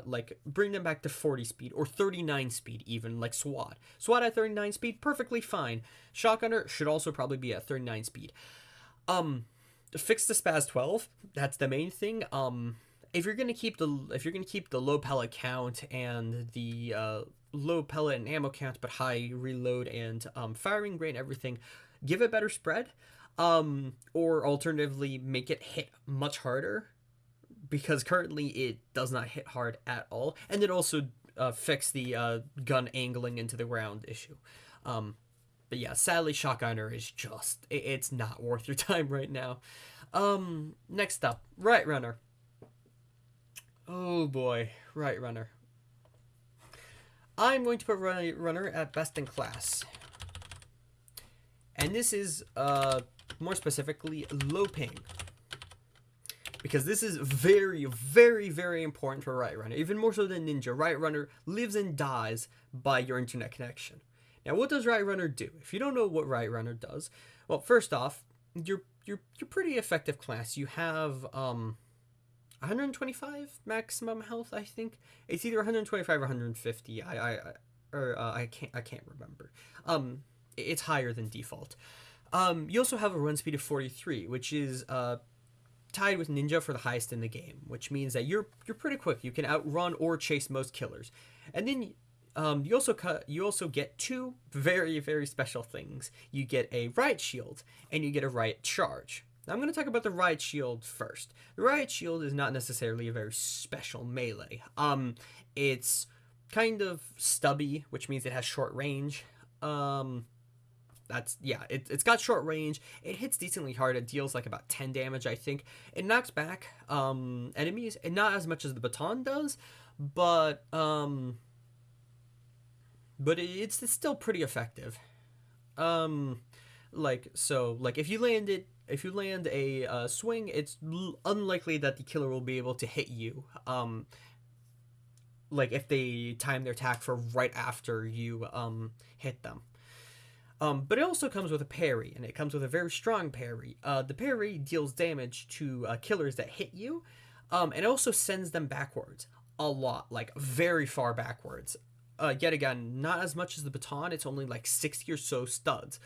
like bring them back to 40 speed or 39 speed, even like SWAT at 39 speed, perfectly fine. Shotgunner should also probably be at 39 speed. Fix the Spaz 12, that's the main thing. If you're gonna keep the low pellet count and the low pellet and ammo count but high reload and firing rate and everything, give it better spread, or alternatively make it hit much harder, because currently it does not hit hard at all. And then also fix the gun angling into the ground issue. But yeah, sadly, Shotgunner is just, it's not worth your time right now. Next up, Right Runner. Oh boy, Right Runner. I'm going to put Right Runner at best in class. And this is, more specifically, low ping. Because this is very, very, very important for Right Runner. Even more so than Ninja, Right Runner lives and dies by your internet connection. Now, what does Right Runner do? If you don't know what Right Runner does, well, first off, you're pretty effective class. You have 125 maximum health, I think. It's either 125 or 150. I can't remember. It's higher than default. You also have a run speed of 43, which is tied with Ninja for the highest in the game, which means that you're pretty quick. You can outrun or chase most killers. And then you also get 2 very, very special things. You get a riot shield and you get a riot charge. I'm going to talk about the Riot Shield first. The Riot Shield is not necessarily a very special melee. It's kind of stubby, which means it has short range. It's got short range. It hits decently hard. It deals like about 10 damage, I think. It knocks back enemies, and not as much as the baton does, but it's still pretty effective. If you land a swing, it's unlikely that the killer will be able to hit you. If they time their attack for right after you hit them. But it also comes with a parry, and it comes with a very strong parry. The parry deals damage to killers that hit you, and it also sends them backwards a lot, like very far backwards. Yet again, not as much as the baton. It's only like 60 or so studs.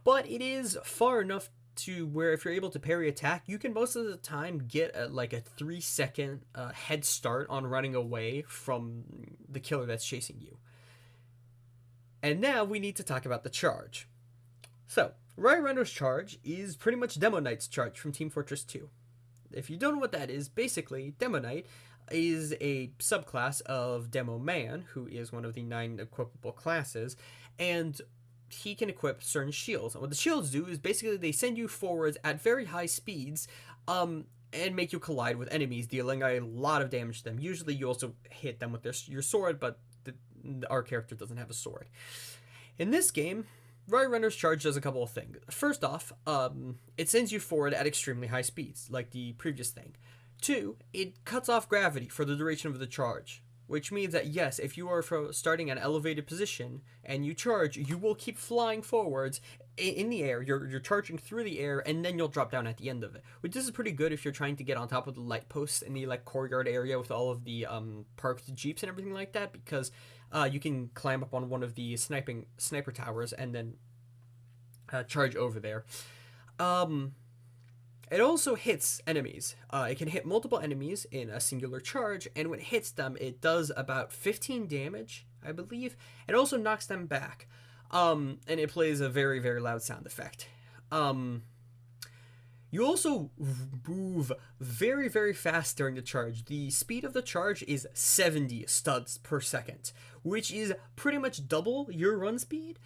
But it is far enough to where if you're able to parry attack, you can most of the time get a 3-second head start on running away from the killer that's chasing you. And now we need to talk about the charge. So, Riot Runner's charge is pretty much Demo Knight's charge from Team Fortress 2. If you don't know what that is, basically, Demo Knight is a subclass of Demo Man, who is one of the 9 equipable classes, and he can equip certain shields. And what the shields do is basically they send you forwards at very high speeds, and make you collide with enemies, dealing a lot of damage to them. Usually you also hit them with your sword, but our character doesn't have a sword. In this game, Riot Runner's charge does a couple of things. First off, it sends you forward at extremely high speeds, like the previous thing. 2, it cuts off gravity for the duration of the charge, which means that yes, if you are starting at an elevated position and you charge, you will keep flying forwards in the air. You're charging through the air, and then you'll drop down at the end of it. Which this is pretty good if you're trying to get on top of the light posts in the courtyard area with all of the parked jeeps and everything like that, because you can climb up on one of the sniper towers and then charge over there. It also hits enemies. It can hit multiple enemies in a singular charge, and when it hits them, it does about 15 damage, I believe. It also knocks them back, and it plays a very, very loud sound effect. You also move very, very fast during the charge. The speed of the charge is 70 studs per second, which is pretty much double your run speed.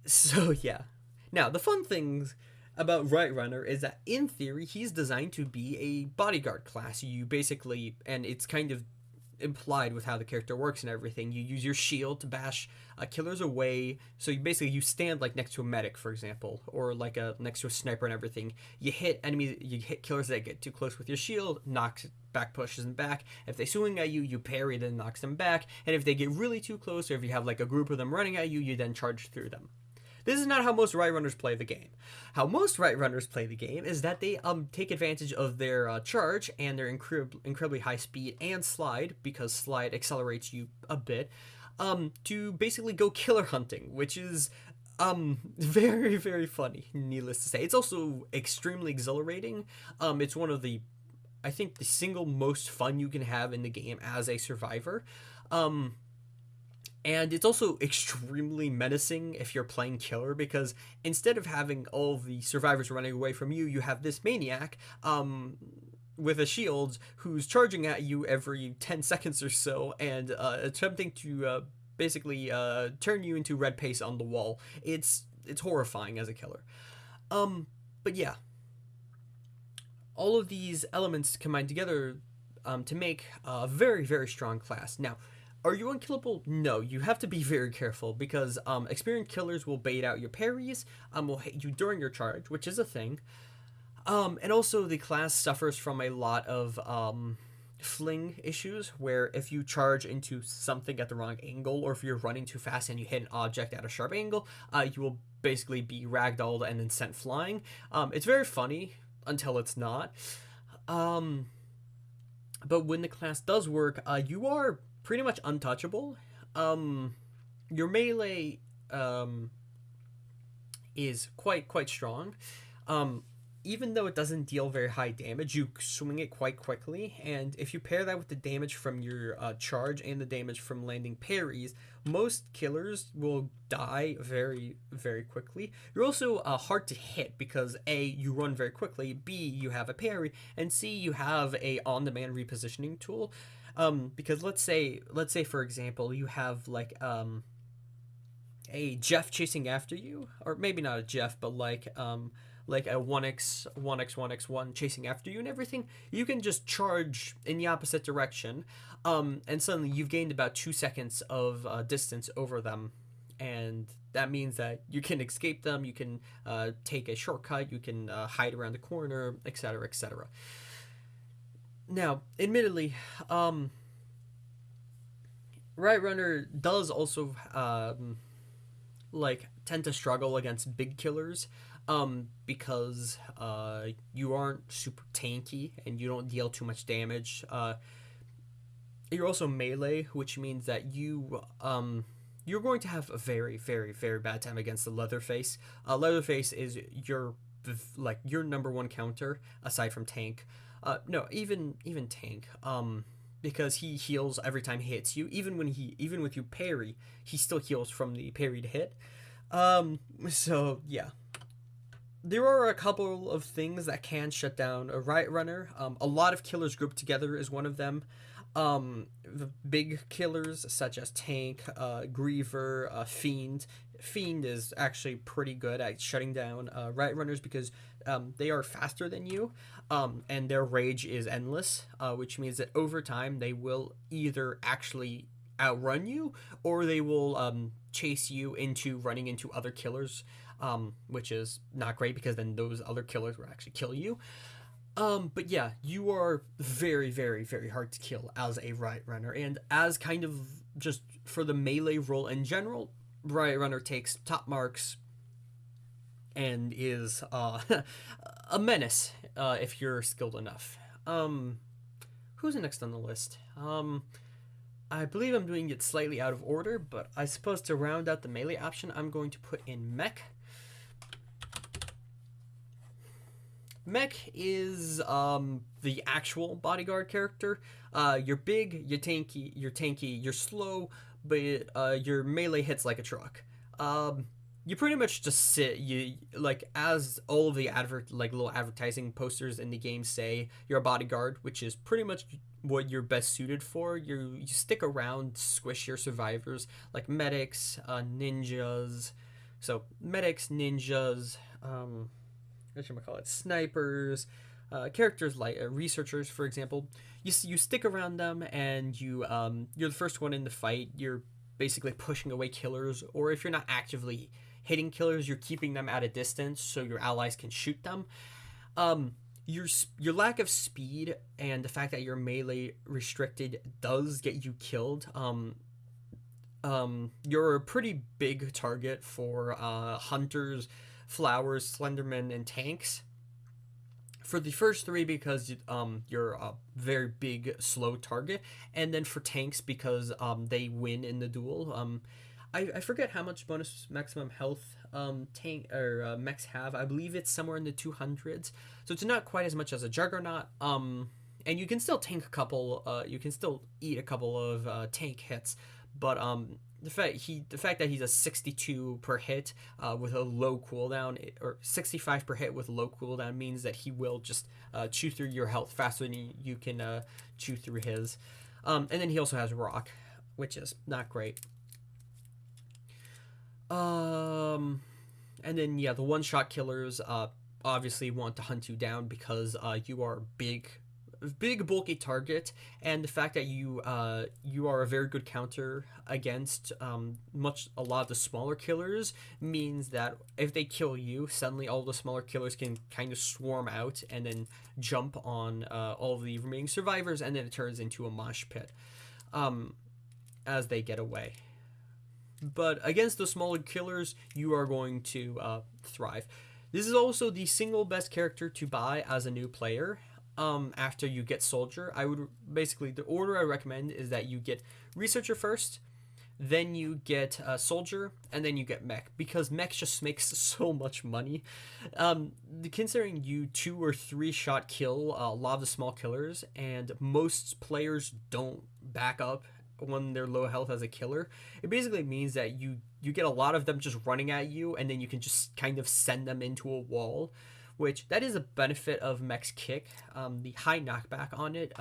So yeah. Now, the fun things about Riot Runner is that in theory he's designed to be a bodyguard class. You basically, and it's kind of implied with how the character works and everything, you use your shield to bash killers away. So you stand like next to a medic, for example, or next to a sniper and everything. You hit enemies, you hit killers that get too close with your shield, knocks back, pushes them back. If they swing at you, you parry, then knocks them back. And if they get really too close, or if you have like a group of them running at you, you then charge through them. This is not how most Riot Runners play the game. How most Riot Runners play the game is that they take advantage of their charge and their incredibly high speed and slide, because slide accelerates you a bit, to basically go killer hunting, which is very, very funny, needless to say. It's also extremely exhilarating. It's one of the, I think, the single most fun you can have in the game as a survivor. And it's also extremely menacing if you're playing killer, because instead of having all the survivors running away from you, you have this maniac with a shield who's charging at you every 10 seconds or so and attempting to basically turn you into red paste on the wall. It's horrifying as a killer. But yeah, all of these elements combine together to make a very, very strong class. Now, are you unkillable? No, you have to be very careful, because experienced killers will bait out your parries, will hit you during your charge, which is a thing. And also the class suffers from a lot of fling issues, where if you charge into something at the wrong angle, or if you're running too fast and you hit an object at a sharp angle, you will basically be ragdolled and then sent flying. It's very funny until it's not. But when the class does work, you are pretty much untouchable. Your melee is quite strong. even though it doesn't deal very high damage, you swing it quite quickly, and if you pair that with the damage from your charge and the damage from landing parries, most killers will die very, very quickly. You're also hard to hit because A, you run very quickly, B, you have a parry, and C, you have a on-demand repositioning tool. Because let's say for example, you have like a Jeff chasing after you, or maybe not a Jeff, but like a 1x1 chasing after you and everything, you can just charge in the opposite direction, and suddenly you've gained about 2 seconds of distance over them, and that means that you can escape them, you can take a shortcut, you can hide around the corner, etc., etc. Now, admittedly, Right Runner does also tend to struggle against big killers, because you aren't super tanky and you don't deal too much damage. You're also melee, which means that you're going to have a very, very, very bad time against the Leatherface. Leatherface is your number one counter aside from tank. No, even tank. Because he heals every time he hits you. Even with you parry, he still heals from the parried hit. So yeah, there are a couple of things that can shut down a Riot Runner. A lot of killers grouped together is one of them. The big killers such as Tank, Griever, Fiend. Fiend is actually pretty good at shutting down Riot Runners because they are faster than you, and their rage is endless, which means that over time they will either actually outrun you or they will chase you into running into other killers, which is not great because then those other killers will actually kill you. But yeah, you are very, very, very hard to kill as a Riot Runner, and as kind of just for the melee role in general, Riot Runner takes top marks and is a menace if you're skilled enough. Who's next on the list? I believe I'm doing it slightly out of order, but I suppose to round out the melee option, I'm going to put in Mech. Mech is the actual bodyguard character. You're big, you're tanky, you're slow, but your melee hits like a truck. You pretty much just sit. You as all of the little advertising posters in the game say, you're a bodyguard, which is pretty much what you're best suited for. You stick around, squish your survivors like medics, ninjas. So medics, ninjas, snipers, characters like researchers, for example. You stick around them, and you're the first one in the fight. You're basically pushing away killers, or if you're not actively hitting killers, you're keeping them at a distance so your allies can shoot them. Your lack of speed and the fact that you're melee restricted does get you killed. You're a pretty big target for hunters, flowers, slendermen, and tanks. For the first three, because you're a very big, slow target, and then for tanks because they win in the duel. I forget how much bonus maximum health mechs have. I believe it's somewhere in the 200s, so it's not quite as much as a Juggernaut. And you can still tank a couple. You can still eat a couple of tank hits, but the fact that he's a 62 per hit with a low cooldown, or 65 per hit with a low cooldown, means that he will just chew through your health faster than you can chew through his. And then he also has Rock, which is not great. And then yeah, the one-shot killers obviously want to hunt you down because you are big, bulky target, and the fact that you are a very good counter against a lot of the smaller killers means that if they kill you, suddenly all the smaller killers can kind of swarm out and then jump on all of the remaining survivors, and then it turns into a mosh pit as they get away. But against the smaller killers, you are going to thrive. This is also the single best character to buy as a new player. After you get Soldier, the order I recommend is that you get Researcher first, then you get soldier, and then you get mech, because mech just makes so much money. Considering you 2 or 3 shot kill a lot of the small killers, and most players don't back up when they're low health as a killer, it basically means that you get a lot of them just running at you, and then you can just kind of send them into a wall, which that is a benefit of mech's kick. The high knockback on it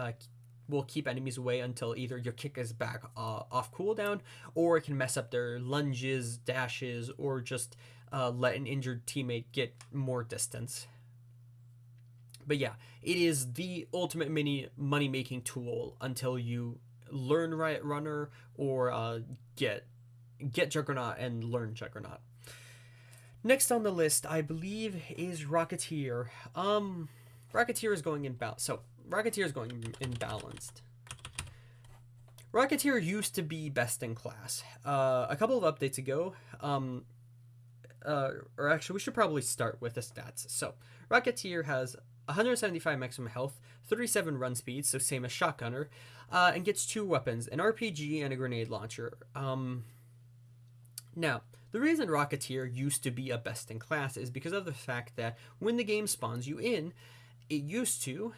will keep enemies away until either your kick is back off cooldown, or it can mess up their lunges, dashes, or just let an injured teammate get more distance. But yeah, it is the ultimate mini money making tool until you learn Riot Runner, or get Juggernaut and learn Juggernaut. Next on the list, I believe, is Rocketeer. Rocketeer is going in balance. So Rocketeer is going imbalanced. Rocketeer used to be best in class. A couple of updates ago, or actually, we should probably start with the stats. So Rocketeer has 175 maximum health, 37 run speed, so same as Shotgunner, and gets 2 weapons, an RPG and a grenade launcher. Now, the reason Rocketeer used to be a best in class is because of the fact that when the game spawns you in, it used to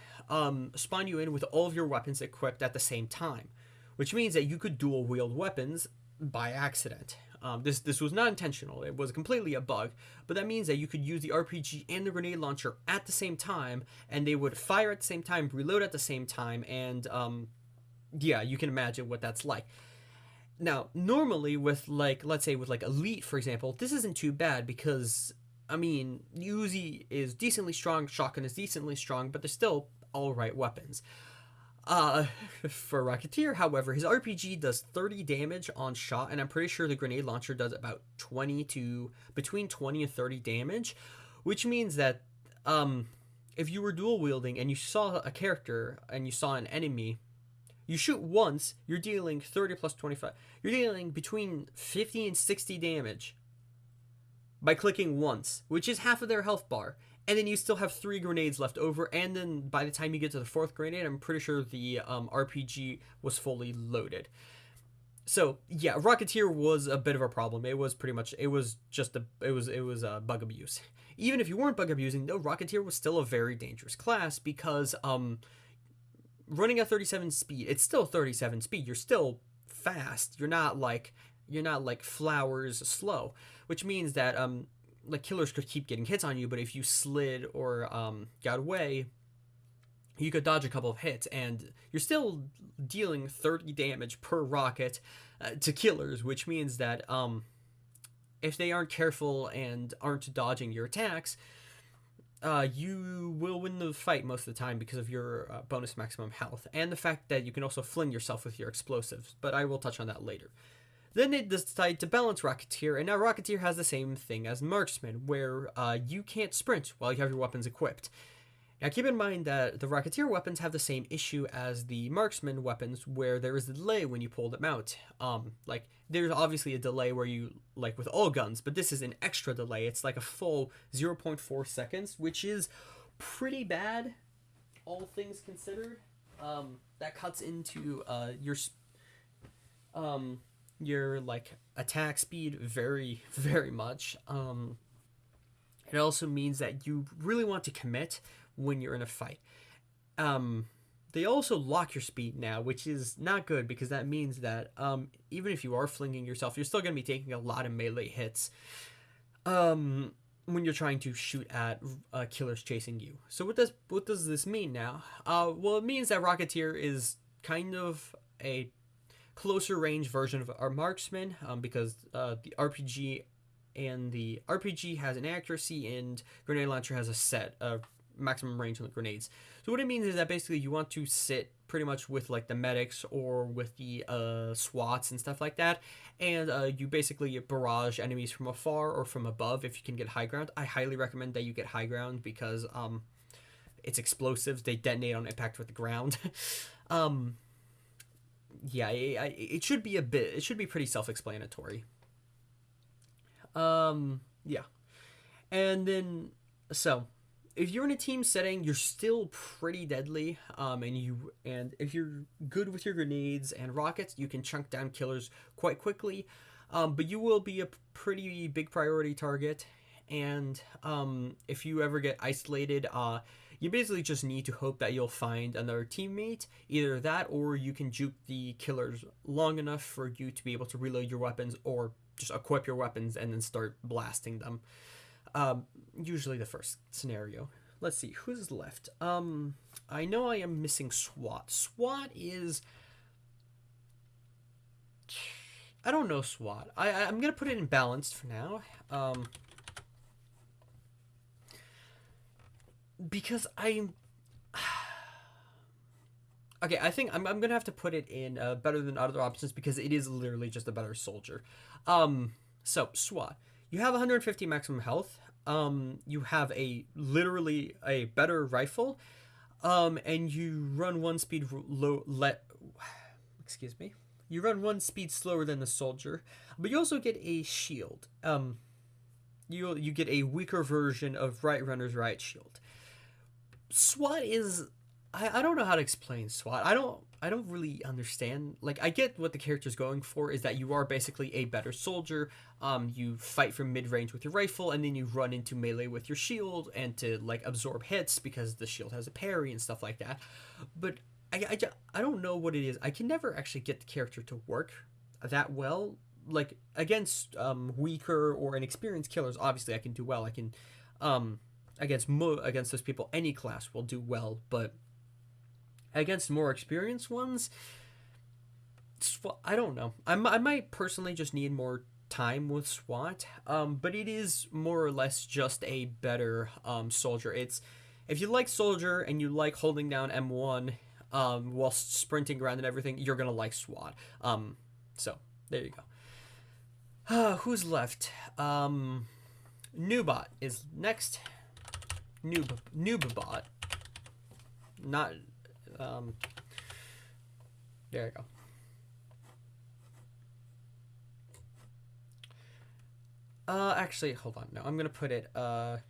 spawn you in with all of your weapons equipped at the same time, which means that you could dual wield weapons by accident. This was not intentional. It was completely a bug, but that means that you could use the RPG and the grenade launcher at the same time, and they would fire at the same time, reload at the same time, and yeah, you can imagine what that's like. Now, normally with, like, let's say with like Elite, for example, this isn't too bad because, I mean, Uzi is decently strong, Shotgun is decently strong, but they're still alright weapons. For Rocketeer, however, his RPG does 30 damage on shot, and I'm pretty sure the grenade launcher does about between 20 and 30 damage, which means that if you were dual wielding and you saw a character and you saw an enemy, you shoot once, you're dealing 30 plus 25. You're dealing between 50 and 60 damage by clicking once, which is half of their health bar. And then you still have 3 grenades left over, and then by the time you get to the 4th grenade, I'm pretty sure the RPG was fully loaded. So yeah, Rocketeer was a bit of a problem. It was bug abuse. Even if you weren't bug abusing, though, Rocketeer was still a very dangerous class because running at 37 speed, it's still 37 speed. You're still fast. You're not like Flowers slow, which means that like killers could keep getting hits on you, but if you slid or got away, you could dodge a couple of hits, and you're still dealing 30 damage per rocket to killers, which means that if they aren't careful and aren't dodging your attacks, you will win the fight most of the time because of your bonus maximum health, and the fact that you can also fling yourself with your explosives, but I will touch on that later. Then they decide to balance Rocketeer, and now Rocketeer has the same thing as Marksman, where you can't sprint while you have your weapons equipped. Now keep in mind that the Rocketeer weapons have the same issue as the Marksman weapons, where there is a delay when you pull them out. Like, there's obviously a delay where you, like with all guns, but this is an extra delay. It's like a full 0.4 seconds, which is pretty bad, all things considered. That cuts into your like attack speed very, very much. It also means that you really want to commit when you're in a fight. They also lock your speed now, which is not good because that means that even if you are flinging yourself, you're still going to be taking a lot of melee hits when you're trying to shoot at killers chasing you. So what does this mean now? Well, it means that Rocketeer is kind of a closer range version of our Marksman, because the RPG has an accuracy, and grenade launcher has a set maximum range on the grenades. So what it means is that basically you want to sit pretty much with like the medics or with the SWATs and stuff like that, and you basically barrage enemies from afar or from above if you can get high ground. I highly recommend that you get high ground because it's explosives, they detonate on impact with the ground. Yeah, it should be pretty self-explanatory. Yeah. And then, so, if you're in a team setting, you're still pretty deadly. And if you're good with your grenades and rockets, you can chunk down killers quite quickly. But you will be a pretty big priority target. And if you ever get isolated, you basically just need to hope that you'll find another teammate. Either that, or you can juke the killers long enough for you to be able to reload your weapons, or just equip your weapons and then start blasting them. Usually the first scenario. Let's see, who's left? I know I am missing SWAT. SWAT is... I don't know SWAT. I'm going to put it in balanced for now. Because I'm... Okay, I think I'm going to have to put it in better than other options, because it is literally just a better soldier. So, SWAT. You have 150 maximum health. You have literally a better rifle. And you run one speed excuse me. You run one speed slower than the soldier, but you also get a shield. You get a weaker version of Right Runner's Riot Shield. SWAT is... I don't know how to explain SWAT. I don't really understand. Like, I get what the character's going for, is that you are basically a better soldier. You fight from mid-range with your rifle, and then you run into melee with your shield, and to, like, absorb hits, because the shield has a parry and stuff like that. But I don't know what it is. I can never actually get the character to work that well. Like, against weaker or inexperienced killers, obviously I can do well. I can, against those people, any class will do well, but against more experienced ones, I don't know. I might personally just need more time with SWAT, but it is more or less just a better soldier. It's, if you like soldier and you like holding down M1 while sprinting around and everything, you're gonna like SWAT. So there you go. Who's left? Noobot is next. Noobot. Not... there you go. Actually, hold on. No, I'm gonna put it, Noobot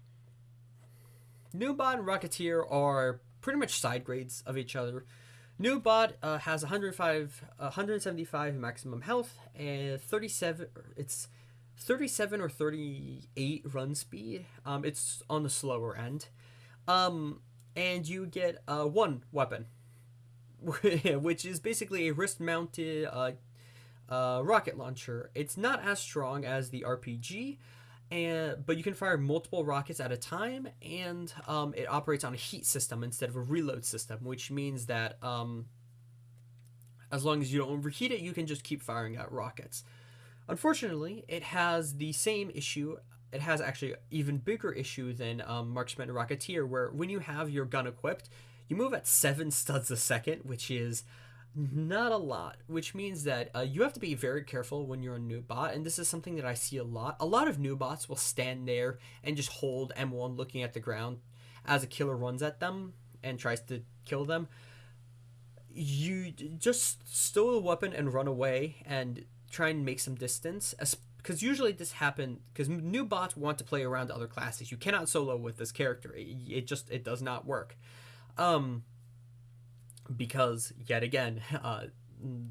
and Rocketeer are pretty much side grades of each other. Noobot has 175 maximum health and 37 or 38 run speed. It's on the slower end. And you get one weapon, which is basically a wrist-mounted rocket launcher. It's not as strong as the RPG, but you can fire multiple rockets at a time, and it operates on a heat system instead of a reload system, which means that as long as you don't overheat it, you can just keep firing out rockets. Unfortunately, it has the same issue. It has actually an even bigger issue than Marksman and Rocketeer, where when you have your gun equipped, you move at 7 studs a second, which is not a lot, which means that you have to be very careful when you're a Noobot, and this is something that I see a lot. A lot of Noobots will stand there and just hold M1 looking at the ground as a killer runs at them and tries to kill them. You just stow the weapon and run away and try and make some distance, because usually this happens because Noobots want to play around other classes. You cannot solo with this character. It does not work. Because, yet again,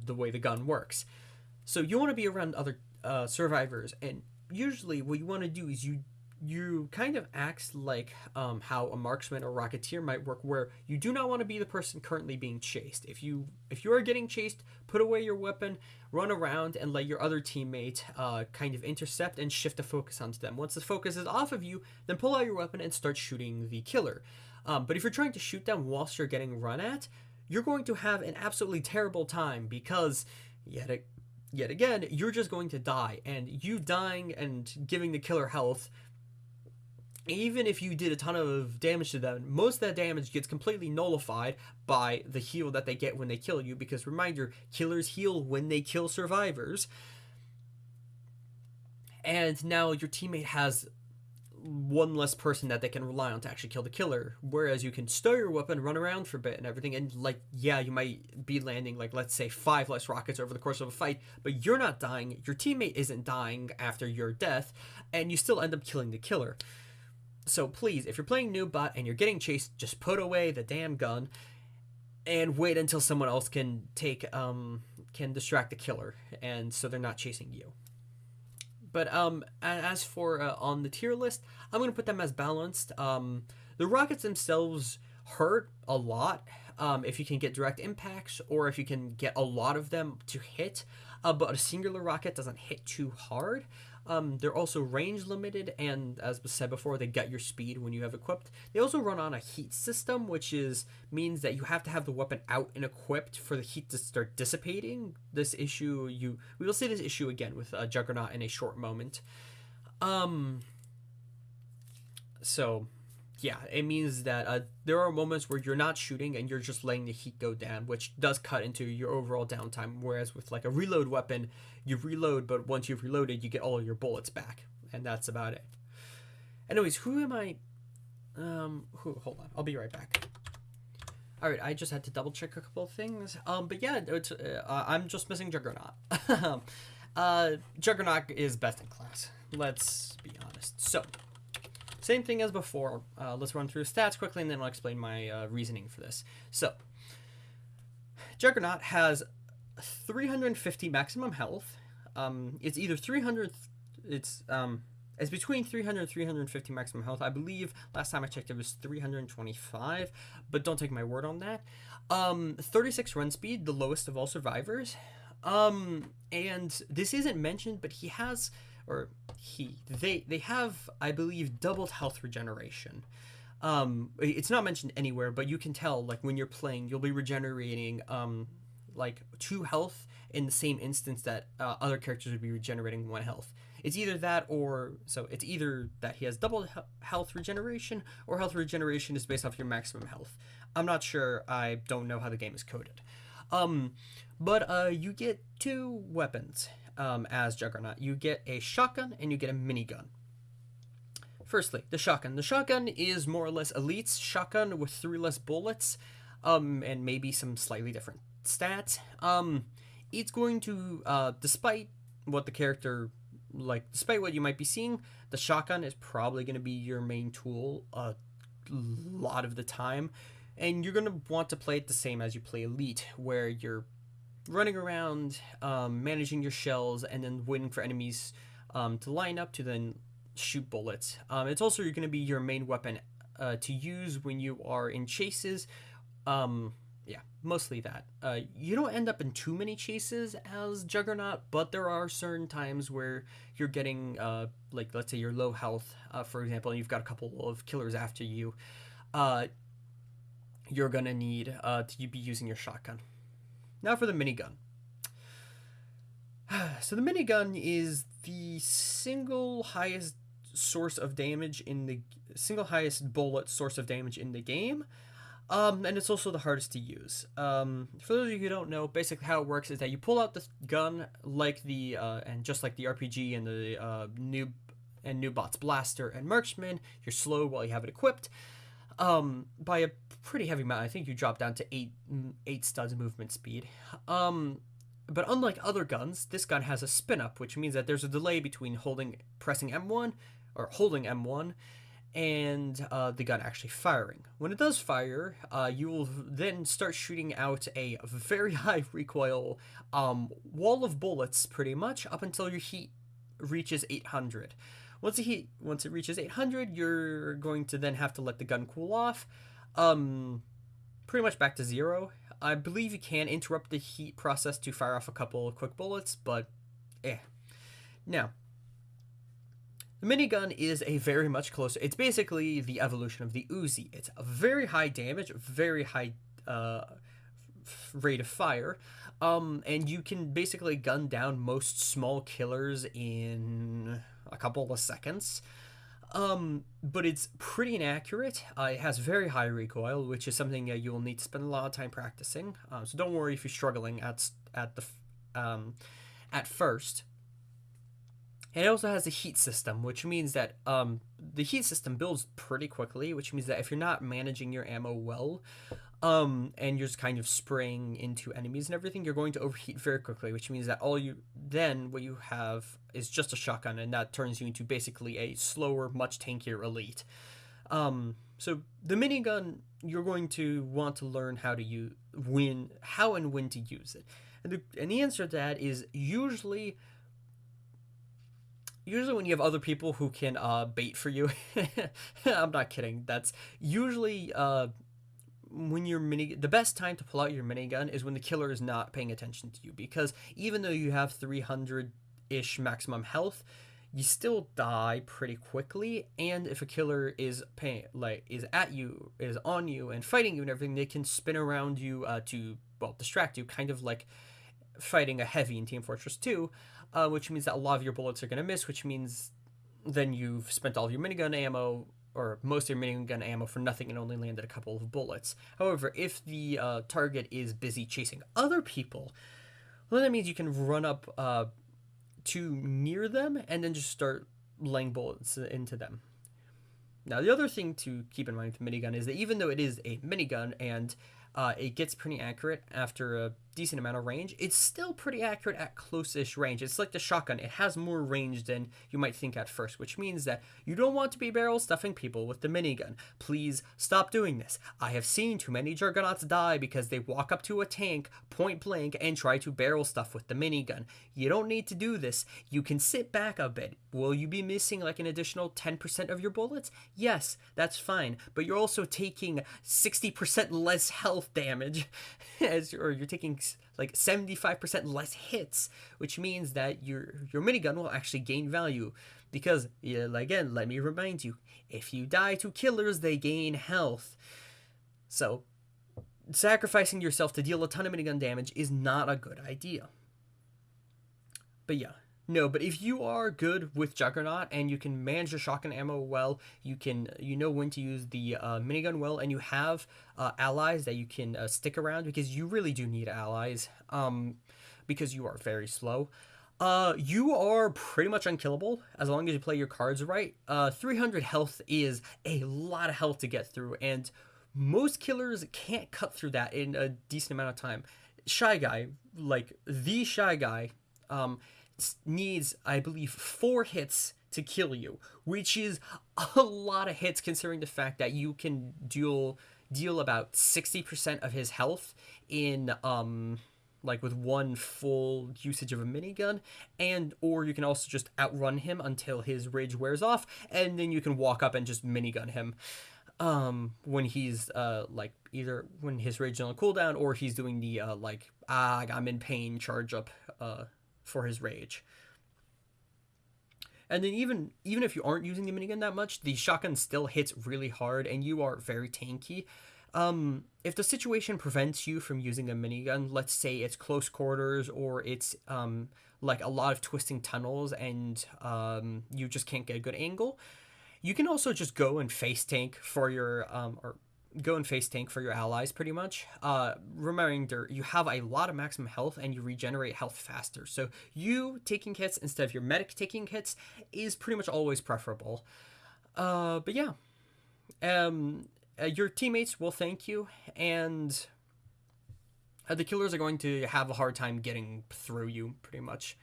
the way the gun works. So you want to be around other survivors, and usually what you want to do is you kind of act like how a marksman or rocketeer might work, where you do not want to be the person currently being chased. If you are getting chased, put away your weapon, run around, and let your other teammate kind of intercept and shift the focus onto them. Once the focus is off of you, then pull out your weapon and start shooting the killer. But if you're trying to shoot them whilst you're getting run at, you're going to have an absolutely terrible time, because yet again, you're just going to die, and you dying and giving the killer health, even if you did a ton of damage to them, most of that damage gets completely nullified by the heal that they get when they kill you, because reminder, killers heal when they kill survivors. And now your teammate has one less person that they can rely on to actually kill the killer, whereas you can stow your weapon, run around for a bit and everything, and like, yeah, you might be landing, like, let's say 5 less rockets over the course of a fight, but you're not dying, your teammate isn't dying after your death, and you still end up killing the killer. So please, if you're playing Noobbot and you're getting chased, just put away the damn gun and wait until someone else can can distract the killer, and so they're not chasing you. But as for on the tier list, I'm gonna put them as balanced. The rockets themselves hurt a lot if you can get direct impacts, or if you can get a lot of them to hit. But a singular rocket doesn't hit too hard. They're also range limited, and as was said before, they gut your speed when you have equipped. They also run on a heat system, which means that you have to have the weapon out and equipped for the heat to start dissipating. We will see this issue again with Juggernaut in a short moment. So yeah, it means that there are moments where you're not shooting and you're just letting the heat go down, which does cut into your overall downtime. Whereas with like a reload weapon, you reload, but once you've reloaded, you get all your bullets back, and that's about it. Anyways, who am I? Hold on, I'll be right back. All right, I just had to double check a couple of things. But yeah, I'm just missing Juggernaut. Juggernaut is best in class. Let's be honest. So. Same thing as before. Let's run through stats quickly, and then I'll explain my reasoning for this. So, Juggernaut has 350 maximum health. It's either 300. It's between 300 and 350 maximum health. I believe last time I checked it was 325, but don't take my word on that. 36 run speed, the lowest of all survivors. And this isn't mentioned, but they have, I believe, doubled health regeneration. It's not mentioned anywhere, but you can tell, like, when you're playing, you'll be regenerating like 2 health in the same instance that other characters would be regenerating 1 health. It's either that, it's either that he has double health regeneration, or health regeneration is based off your maximum health. I'm not sure. I don't know how the game is coded. But you get 2 weapons as Juggernaut. You get a shotgun and you get a minigun. Firstly, the shotgun. The shotgun is more or less Elite's shotgun with 3 less bullets, and maybe some slightly different stats. It's going to, despite what you might be seeing, the shotgun is probably going to be your main tool a lot of the time, and you're going to want to play it the same as you play Elite, where you're running around, managing your shells, and then waiting for enemies to line up to then shoot bullets. It's also going to be your main weapon to use when you are in chases. Yeah, mostly that. You don't end up in too many chases as Juggernaut, but there are certain times where you're getting, let's say you're low health, for example, and you've got a couple of killers after you. You're going to need to be using your shotgun. Now for the minigun. So the minigun is the single highest bullet source of damage in the game. And it's also the hardest to use. For those of you who don't know, basically how it works is that you pull out the gun and just like the RPG and the Noobbot's Blaster and Marksman, you're slow while you have it equipped. By a pretty heavy amount. I think you drop down to 8 studs movement speed. But unlike other guns, this gun has a spin up, which means that there's a delay between pressing M1 or holding M1 and the gun actually firing. When it does fire, you will then start shooting out a very high recoil wall of bullets, pretty much, up until your heat reaches 800. Once it reaches 800, you're going to then have to let the gun cool off, pretty much back to 0. I believe you can interrupt the heat process to fire off a couple of quick bullets, but Now, the minigun is a very much closer. It's basically the evolution of the Uzi. It's a very high damage, very high rate of fire, and you can basically gun down most small killers in a couple of seconds. But it's pretty inaccurate. It has very high recoil, which is something you will need to spend a lot of time practicing. So don't worry if you're struggling at first. And it also has a heat system, which means that the heat system builds pretty quickly, which means that if you're not managing your ammo well, and you're just kind of spraying into enemies and everything, you're going to overheat very quickly, which means that what you have is just a shotgun, and that turns you into basically a slower, much tankier elite. So the minigun, you're going to want to learn how and when to use it, and the answer to that is usually when you have other people who can bait for you. I'm not kidding. That's usually when the best time to pull out your minigun is when the killer is not paying attention to you, because even though you have 300-ish maximum health, you still die pretty quickly, and if a killer is on you and fighting you and everything, they can spin around you to, well, distract you, kind of like fighting a heavy in Team Fortress 2, which means that a lot of your bullets are going to miss, which means then you've spent all of your minigun ammo, or most of your minigun ammo, for nothing and only landed a couple of bullets. However, if the target is busy chasing other people, well, that means you can run up to near them and then just start laying bullets into them. Now, the other thing to keep in mind with the minigun is that even though it is a minigun and it gets pretty accurate after a decent amount of range, it's still pretty accurate at close-ish range. It's like the shotgun. It has more range than you might think at first, which means that you don't want to be barrel stuffing people with the minigun. Please stop doing this. I have seen too many juggernauts die because they walk up to a tank point blank and try to barrel stuff with the minigun. You don't need to do this. You can sit back a bit. Will you be missing like an additional 10% of your bullets? Yes, that's fine, but you're also taking 60% less health damage or you're taking like 75% less hits, which means that your minigun will actually gain value, because, again, let me remind you, if you die to killers, they gain health. So sacrificing yourself to deal a ton of minigun damage is not a good idea. But yeah. No, but if you are good with Juggernaut and you can manage your shotgun ammo well, you know when to use the minigun well, and you have allies that you can stick around, because you really do need allies, because you are very slow. You are pretty much unkillable as long as you play your cards right. 300 health is a lot of health to get through, and most killers can't cut through that in a decent amount of time. Shy Guy, needs, I believe, 4 hits to kill you, which is a lot of hits considering the fact that you can deal about 60% of his health in with one full usage of a minigun, or you can also just outrun him until his rage wears off, and then you can walk up and just minigun him when he's either when his rage is on cooldown, or he's doing the I'm in pain charge up for his rage. And then even if you aren't using the minigun that much, the shotgun still hits really hard and you are very tanky. If the situation prevents you from using a minigun, let's say it's close quarters, or it's like a lot of twisting tunnels and you just can't get a good angle, you can also just go and face tank for your allies, pretty much. Remember, you have a lot of maximum health and you regenerate health faster. So you taking hits instead of your medic taking hits is pretty much always preferable. But yeah. Your teammates will thank you, and the killers are going to have a hard time getting through you, pretty much.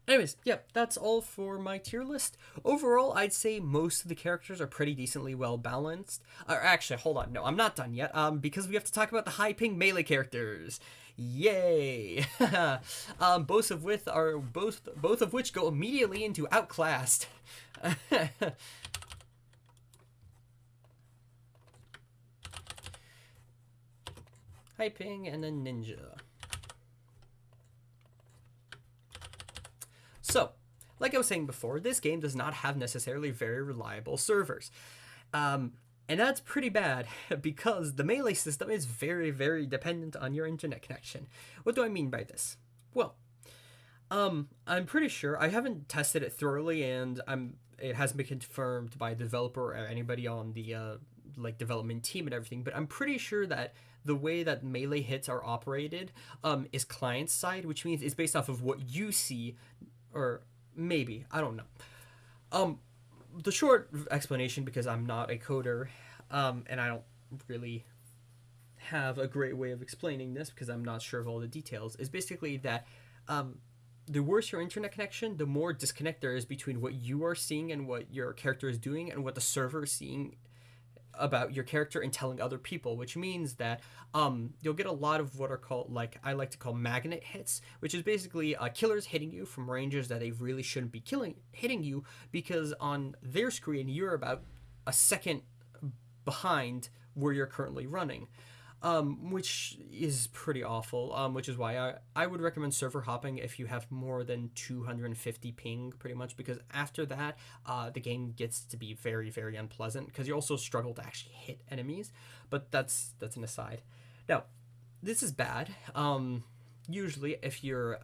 Anyways, yeah, that's all for my tier list. Overall, I'd say most of the characters are pretty decently well balanced. Actually, hold on, no, I'm not done yet, because we have to talk about the high ping melee characters. Yay! both of which go immediately into Outclassed. High ping and then ninja. So, like I was saying before, this game does not have necessarily very reliable servers. And that's pretty bad, because the melee system is very, very dependent on your internet connection. What do I mean by this? Well, I'm pretty sure, I haven't tested it thoroughly, and it hasn't been confirmed by the developer or anybody on the development team and everything, but I'm pretty sure that the way that melee hits are operated is client side, which means it's based off of what you see. Or maybe, I don't know. The short explanation, because I'm not a coder, and I don't really have a great way of explaining this because I'm not sure of all the details, is basically that the worse your internet connection, the more disconnect there is between what you are seeing and what your character is doing and what the server is seeing about your character and telling other people, which means that you'll get a lot of what are called, like I like to call, magnet hits, which is basically killers hitting you from ranges that they really shouldn't be hitting you, because on their screen you're about a second behind where you're currently running. Which is pretty awful, which is why I would recommend server hopping if you have more than 250 ping, pretty much, because after that, the game gets to be very, very unpleasant, because you also struggle to actually hit enemies, but that's an aside. Now, this is bad, usually if you're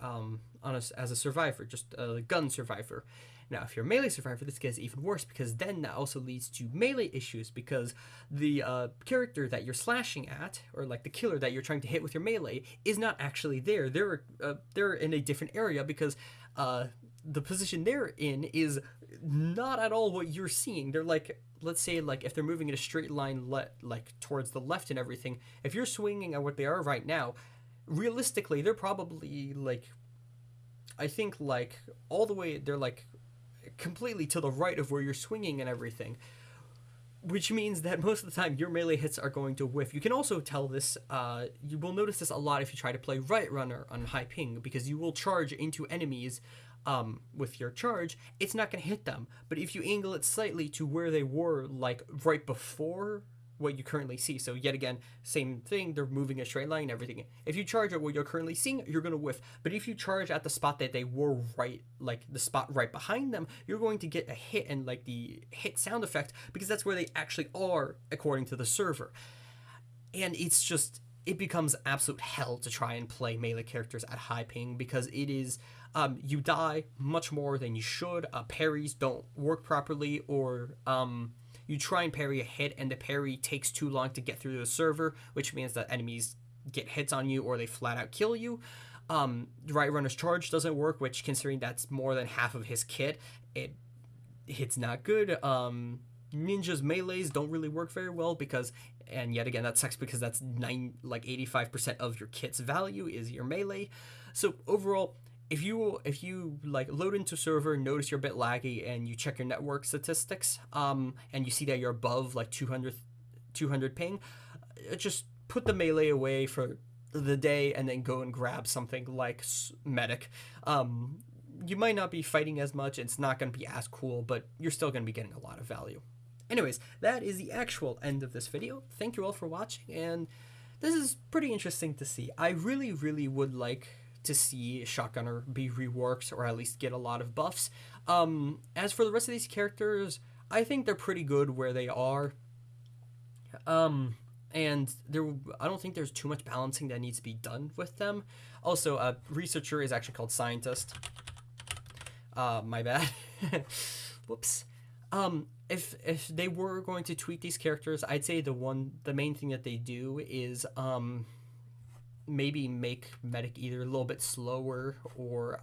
as a survivor, just a gun survivor. Now, if you're a melee survivor, this gets even worse, because then that also leads to melee issues, because the character that you're slashing at, or like the killer that you're trying to hit with your melee, is not actually there. They're in a different area, because the position they're in is not at all what you're seeing. They're like, let's say, like if they're moving in a straight line like towards the left and everything, if you're swinging at what they are right now, realistically, they're probably like, I think like all the way, they're like completely to the right of where you're swinging and everything, which means that most of the time your melee hits are going to whiff. You can also tell this, you will notice this a lot if you try to play right runner on high ping, because you will charge into enemies with your charge. It's not going to hit them, but if you angle it slightly to where they were like right before what you currently see, so yet again, same thing, they're moving a straight line and everything. If you charge at what you're currently seeing, you're going to whiff. But if you charge at the spot that they were right, like the spot right behind them, you're going to get a hit and like the hit sound effect, because that's where they actually are according to the server. And it's just, it becomes absolute hell to try and play melee characters at high ping, because it is, you die much more than you should. Parries don't work properly, or you try and parry a hit and the parry takes too long to get through the server, which means that enemies get hits on you or they flat out kill you. Right runner's charge doesn't work, which, considering that's more than half of his kit, it's not good. Ninja's melees don't really work very well, because, and yet again that sucks, because that's 85% of your kit's value is your melee. So overall, if you like load into server, notice you're a bit laggy, and you check your network statistics, and you see that you're above like 200 ping, just put the melee away for the day and then go and grab something like medic. You might not be fighting as much, it's not going to be as cool, but you're still going to be getting a lot of value. Anyways, that is the actual end of this video. Thank you all for watching, and this is pretty interesting to see. I really, really would like to see Shotgunner be reworked, or at least get a lot of buffs. As for the rest of these characters, I think they're pretty good where they are. And I don't think there's too much balancing that needs to be done with them. Also, researcher is actually called scientist. My bad. Whoops. If they were going to tweak these characters, I'd say the main thing that they do is maybe make medic either a little bit slower, or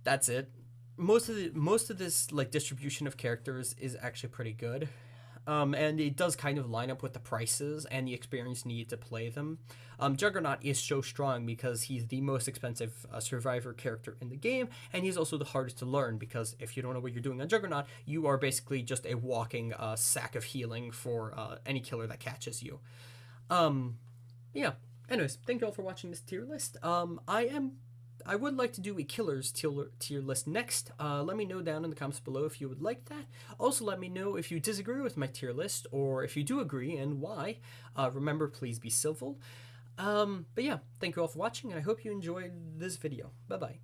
that's it. Most of this like distribution of characters is actually pretty good. And it does kind of line up with the prices and the experience needed to play them. Juggernaut is so strong because he's the most expensive survivor character in the game, and he's also the hardest to learn, because if you don't know what you're doing on Juggernaut, you are basically just a walking sack of healing for any killer that catches you. Yeah. Anyways, thank you all for watching this tier list. I would like to do a killers tier list next. Let me know down in the comments below if you would like that. Also, let me know if you disagree with my tier list, or if you do agree and why. Remember, please be civil. But yeah, thank you all for watching, and I hope you enjoyed this video. Bye-bye.